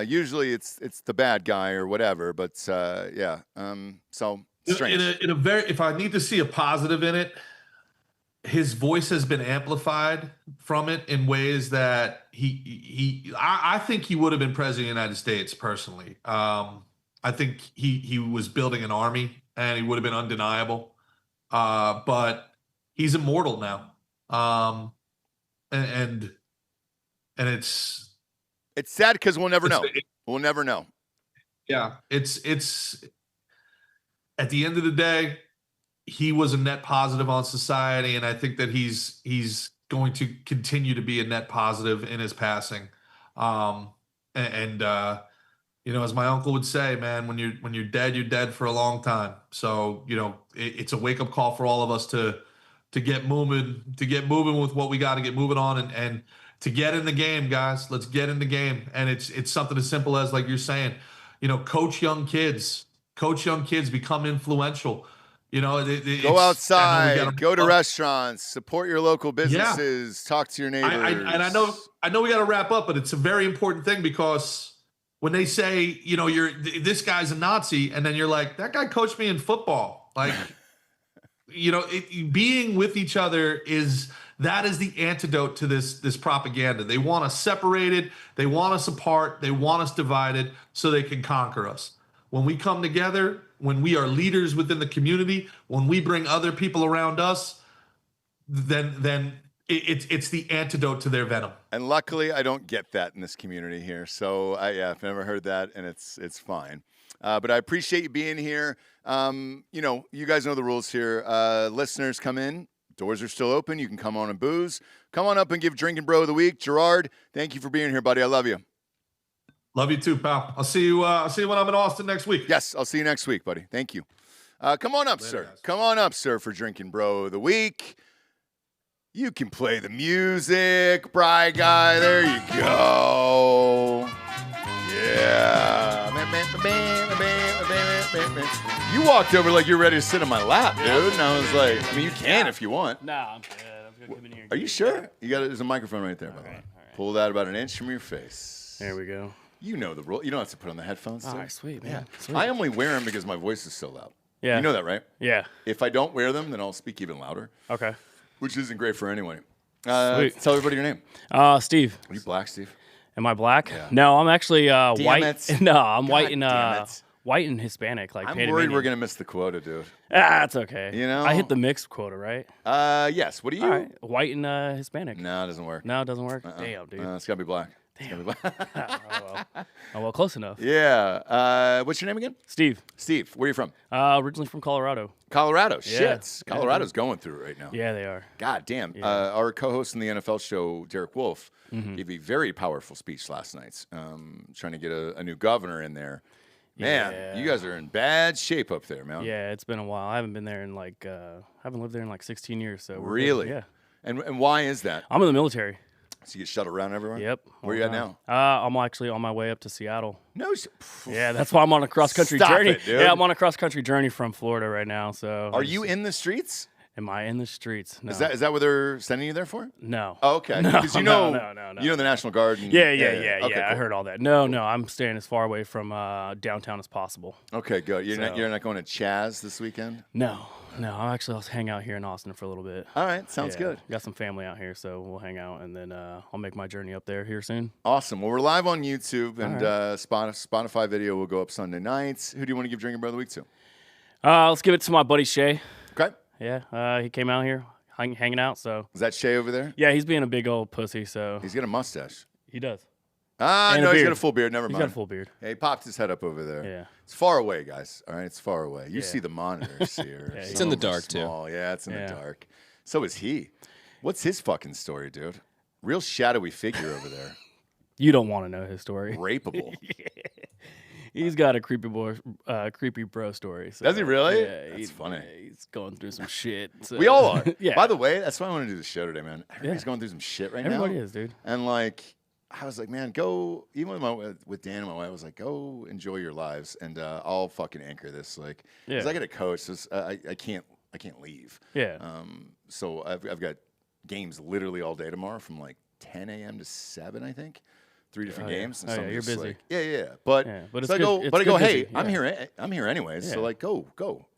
Usually it's the bad guy or whatever, but yeah. So strange. If I need to see a positive in it, his voice has been amplified from it in ways that I think he would have been president of the United States personally. I think he was building an army and he would have been undeniable. But he's immortal now. And it's sad because we'll never know. We'll never know. Yeah, it's at the end of the day, he was a net positive on society, and I think that he's going to continue to be a net positive in his passing. As my uncle would say, man, when you're dead for a long time. So it's a wake up call for all of us to get moving with what we got to get moving on and to get in the game, guys. Let's get in the game. And it's something as simple as, like you're saying, coach young kids, become influential. Go outside, go to restaurants, support your local businesses, talk to your neighbors. I know we got to wrap up, but it's a very important thing because when they say, this guy's a Nazi, and then you're like, that guy coached me in football. Like, being with each other is the antidote to this propaganda. They want us separated. They want us apart. They want us divided so they can conquer us. When we come together, when we are leaders within the community, when we bring other people around us, then it's the antidote to their venom. And luckily, I don't get that in this community here. So I've never heard that, and it's fine. But I appreciate you being here. You guys know the rules here. Listeners, come in. Doors are still open. You can come on and booze. Come on up and give Drinkin' Bro of the Week. Gerard, thank you for being here, buddy. I love you. Love you too, pal. I'll see you when I'm in Austin next week. Yes, I'll see you next week, buddy. Thank you. Come on up, sir. Guys. Come on up, sir, for Drinkin' Bro of the Week. You can play the music, Bry Guy. There you go. Yeah. You walked over like you're ready to sit on my lap, dude. And I was like, you can if you want. Nah, I'm good. I'm gonna come in here. Are you sure? There's a microphone right there, by the way. Pull that about an inch from your face. There we go. You know the rule. You don't have to put on the headphones. All right, sweet, man. Yeah. Sweet. I only wear them because my voice is so loud. Yeah. You know that, right? Yeah. If I don't wear them, then I'll speak even louder. Okay. Which isn't great for anyone. Sweet. Tell everybody your name. Steve. Are you black, Steve? Am I black? Yeah. No, I'm actually white. It. No, I'm white white and Hispanic, like I'm Panamanian. worried we're gonna miss the quota, dude. That's okay. You know? I hit the mixed quota, right? Yes. What are you? All right, white and Hispanic. No, it doesn't work. No, it doesn't work. Damn, dude. It's gotta be black. Damn. Oh well, close enough. Yeah. What's your name again? Steve, Steve. Where are you from? originally from Colorado. Colorado. Yeah. Shit. Colorado's going through it right now. Yeah, they are. God damn. Our co-host in the NFL show, Derek Wolf, gave a very powerful speech last night, trying to get a new governor in there. Man, Yeah. you guys are in bad shape up there, man. Yeah, it's been a while. I haven't been there in like, haven't lived there in like 16 years. So we're good. Really? Yeah. And why is that? I'm in the military. So you get shuttled around everywhere? Yep. Where you at now? I'm actually on my way up to Seattle. No. Yeah, that's why I'm on a cross country Stop journey. it, dude. Yeah, I'm on a cross country journey from Florida right now. So Are you in the streets? Am I in the streets? No. Is that what they're sending you there for? No. Oh, okay. No, Because no. you know the National Guard. And, Yeah. Okay, I cool. heard all that. No, I'm staying as far away from downtown as possible. Okay, good. You're So- not going to Chaz this weekend? No. I'll hang out here in Austin for a little bit. All right, sounds Yeah, good. Got some family out here, so we'll hang out, and then I'll make my journey up there here soon. Awesome. Well, we're live on YouTube, and right. Spotify video will go up Sunday nights. Who do you want to give Drinking Brother of the Week to? Let's give it to my buddy Shay. Okay. Yeah, he came out here hanging out, so Is that Shay over there? yeah, he's being a big old pussy, so He's got a mustache. he does. Ah, And a no, he's got beard. a full beard. Never He's mind. got a full beard. Yeah, he popped his head up over there. Yeah. It's far away, guys. All right, it's far away. You Yeah. see the monitors here. Yeah, Some it's in the of them are dark, too. small. Yeah, it's in Yeah. the dark. So is he. What's his fucking story, dude? Real shadowy figure over there. You don't want to know his story. Rapeable. He's got a creepy bro story. So, Does he really? Yeah, That's funny. He's going through some shit. So. We all are. Yeah. By the way, that's why I want to do the show today, man. Everybody's Yeah. going through some shit right Everybody now. is, dude. And like, I was like, man, go. Even with Dan and my wife, I was like, go enjoy your lives, and I'll fucking anchor this. Like, because Yeah. I got a coach, so I can't leave. Yeah. So I've got games literally all day tomorrow from like 10 a.m. to 7, I think. 3 different Oh, yeah. games. And Oh, so yeah, I'm you're just busy. like, yeah. But Yeah, but so it's I go, good- it's but I go, good hey, busy, I'm yeah. here anyways. So Yeah. like, go,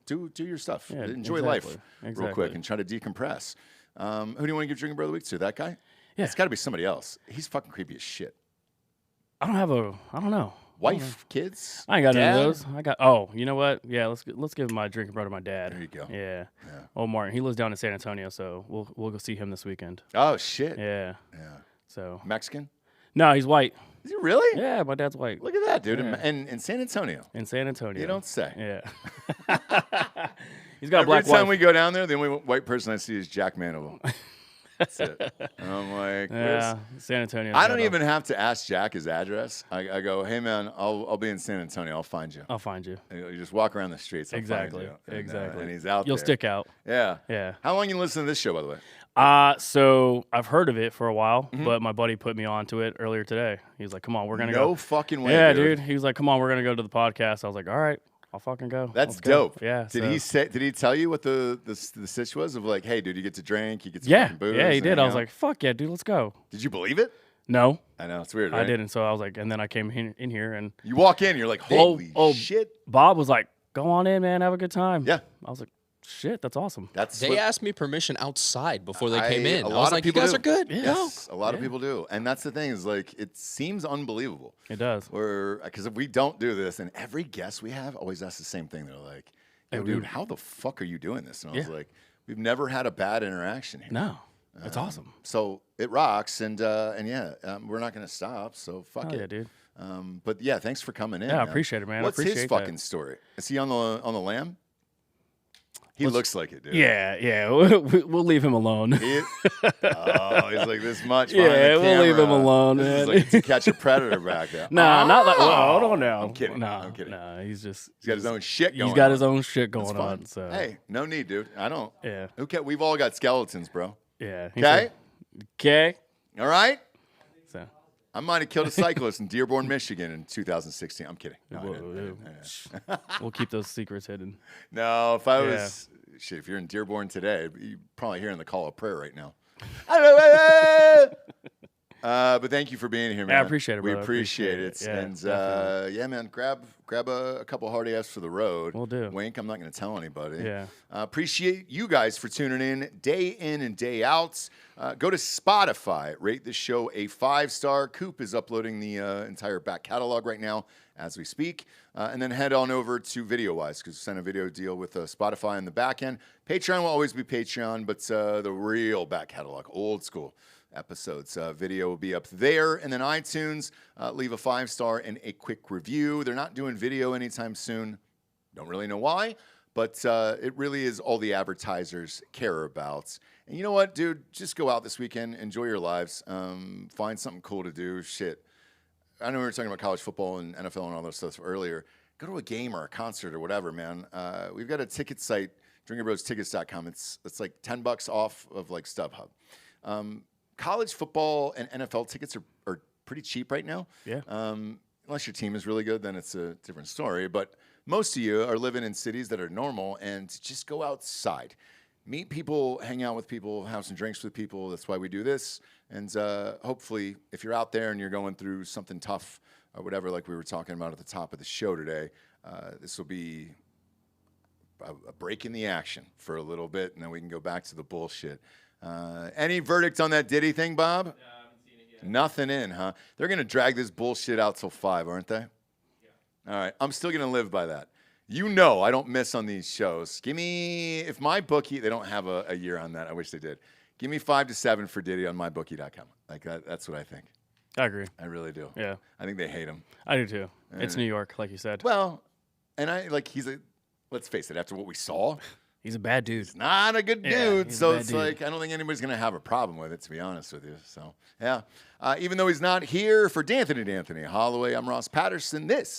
do your stuff. Yeah, Enjoy life exactly. real quick Exactly. and try to decompress. Who do you want to give Drinking Brother of the Week to? That guy? Yeah. It's got to be somebody else. He's fucking creepy as shit. I don't know. Wife, kids. I ain't got dad? none of those. Oh, you know what? Yeah, let's give my drinking brother to my dad. There you go. Yeah. Oh, Martin. He lives down in San Antonio, so we'll go see him this weekend. Oh shit. Yeah. Yeah. So Mexican? no, he's white. Is he really? Yeah, my dad's white. Look at that, dude. Yeah. In San Antonio. In San Antonio. You don't say. Yeah. He's got a Every black time wife. we go down there, the only white person I see is Jack Mandeville. That's it. And I'm like, Yeah, San Antonio. I don't even have to ask Jack his address. I go, hey man, I'll be in San Antonio. I'll find you. I'll find you. You just walk around the streets. I'll Exactly. Find you. And, Exactly. and he's out You'll there. stick out. Yeah. Yeah. How long you listen to this show, by the way? So I've heard of it for a while, Mm-hmm. but my buddy put me onto it earlier today. He was like, "Come on, we're gonna No go." fucking way. Yeah, dude. He was like, "Come on, we're gonna go to the podcast." I was like, "All right, I'll fucking go." That's Let's go." dope. Yeah. Did he tell you what the sitch was of like, hey, dude, you get to drink, you get some Yeah, fucking booze. yeah, he and did. hang I was out? like, "Fuck yeah, dude, let's go." Did you believe it? No, I know it's weird. Right? I didn't. So I was like, and then I came in here, and You walk in, you're like, holy shit. Bob was like, "Go on in, man, have a good time." Yeah. I was like, "Shit, that's awesome." That's They what- asked me permission outside before they came in. A I lot was of like, you people guys do. are good. Yes, Go. a lot of people do, and that's the thing is like it seems unbelievable. It does. Because if we don't do this, and every guest we have always asks the same thing. They're like, "Yo, dude, how the fuck are you doing this?" And I was Yeah. like, "We've never had a bad interaction here." No, that's awesome. So it rocks, and yeah, we're not gonna stop. So fuck Oh it, yeah, dude. But yeah, thanks for coming in. Yeah, I man. appreciate it, man. I What's his appreciate that. fucking story? Is he on the lam? He looks like it, dude. Yeah. We'll leave him alone. He's like this much. Yeah, behind the we'll leave him camera. alone, This is man. like to catch a predator back there. Nah, not like. Well, I don't know. I'm kidding. No, I'm kidding. Nah, he's got his own shit going He's got on. his own shit That's going fine. on. So Hey, no need, dude. I don't. Yeah. Okay, we've all got skeletons, bro. yeah. Okay, Okay. all right. So I might have killed a cyclist in Dearborn, Michigan in 2016. I'm kidding. No, I didn't. we'll keep those secrets hidden. No, if I was shit, if you're in Dearborn today, you're probably hearing the call of prayer right now. But thank you for being here, man. Yeah, I appreciate it, We brother. appreciate it. Yeah, And definitely. yeah, man, grab a couple hard ass for the road. Will do. Wink. I'm not going to tell anybody. Yeah. Appreciate you guys for tuning in and day out. Go to Spotify, rate the show a 5-star. Coop is uploading the entire back catalog right now as we speak. And then head on over to VideoWise because we signed a video deal with Spotify on the back end. Patreon will always be Patreon, but the real back catalog, old school episodes. Video will be up there. And then iTunes, leave a 5-star and a quick review. They're not doing video anytime soon. Don't really know why, but it really is all the advertisers care about. And you know what, dude? Just go out this weekend, enjoy your lives, find something cool to do. Shit. I know we were talking about college football and NFL and all that stuff earlier. Go to a game or a concert or whatever, man. We've got a ticket site, drinkinbrostickets.com. It's like $10 off of like StubHub. College football and NFL tickets are pretty cheap right now. Yeah. Unless your team is really good, then it's a different story. But most of you are living in cities that are normal, and just go outside. Meet people, hang out with people, have some drinks with people. That's why we do this. And hopefully, if you're out there and you're going through something tough or whatever, like we were talking about at the top of the show today, this will be a break in the action for a little bit, and then we can go back to the bullshit. Any verdict on that Diddy thing, Bob? No, I haven't seen it yet. Nothing in, huh? They're going to drag this bullshit out till 5, aren't they? Yeah. All right. I'm still going to live by that. You know I don't miss on these shows. Give me, if my bookie, they don't have a year on that. I wish they did. Give me 5 to 7 for Diddy on mybookie.com. Like, that's what I think. I agree. I really do. Yeah. I think they hate him. I do too. It's New York, like you said. Well, and let's face it, after what we saw, He's a bad dude. he's not a good Yeah, dude. he's a So bad it's dude. like, I don't think anybody's going to have a problem with it, to be honest with you. So, yeah. Even though he's not here, for D'Anthony, Hollaway, I'm Ross Patterson. This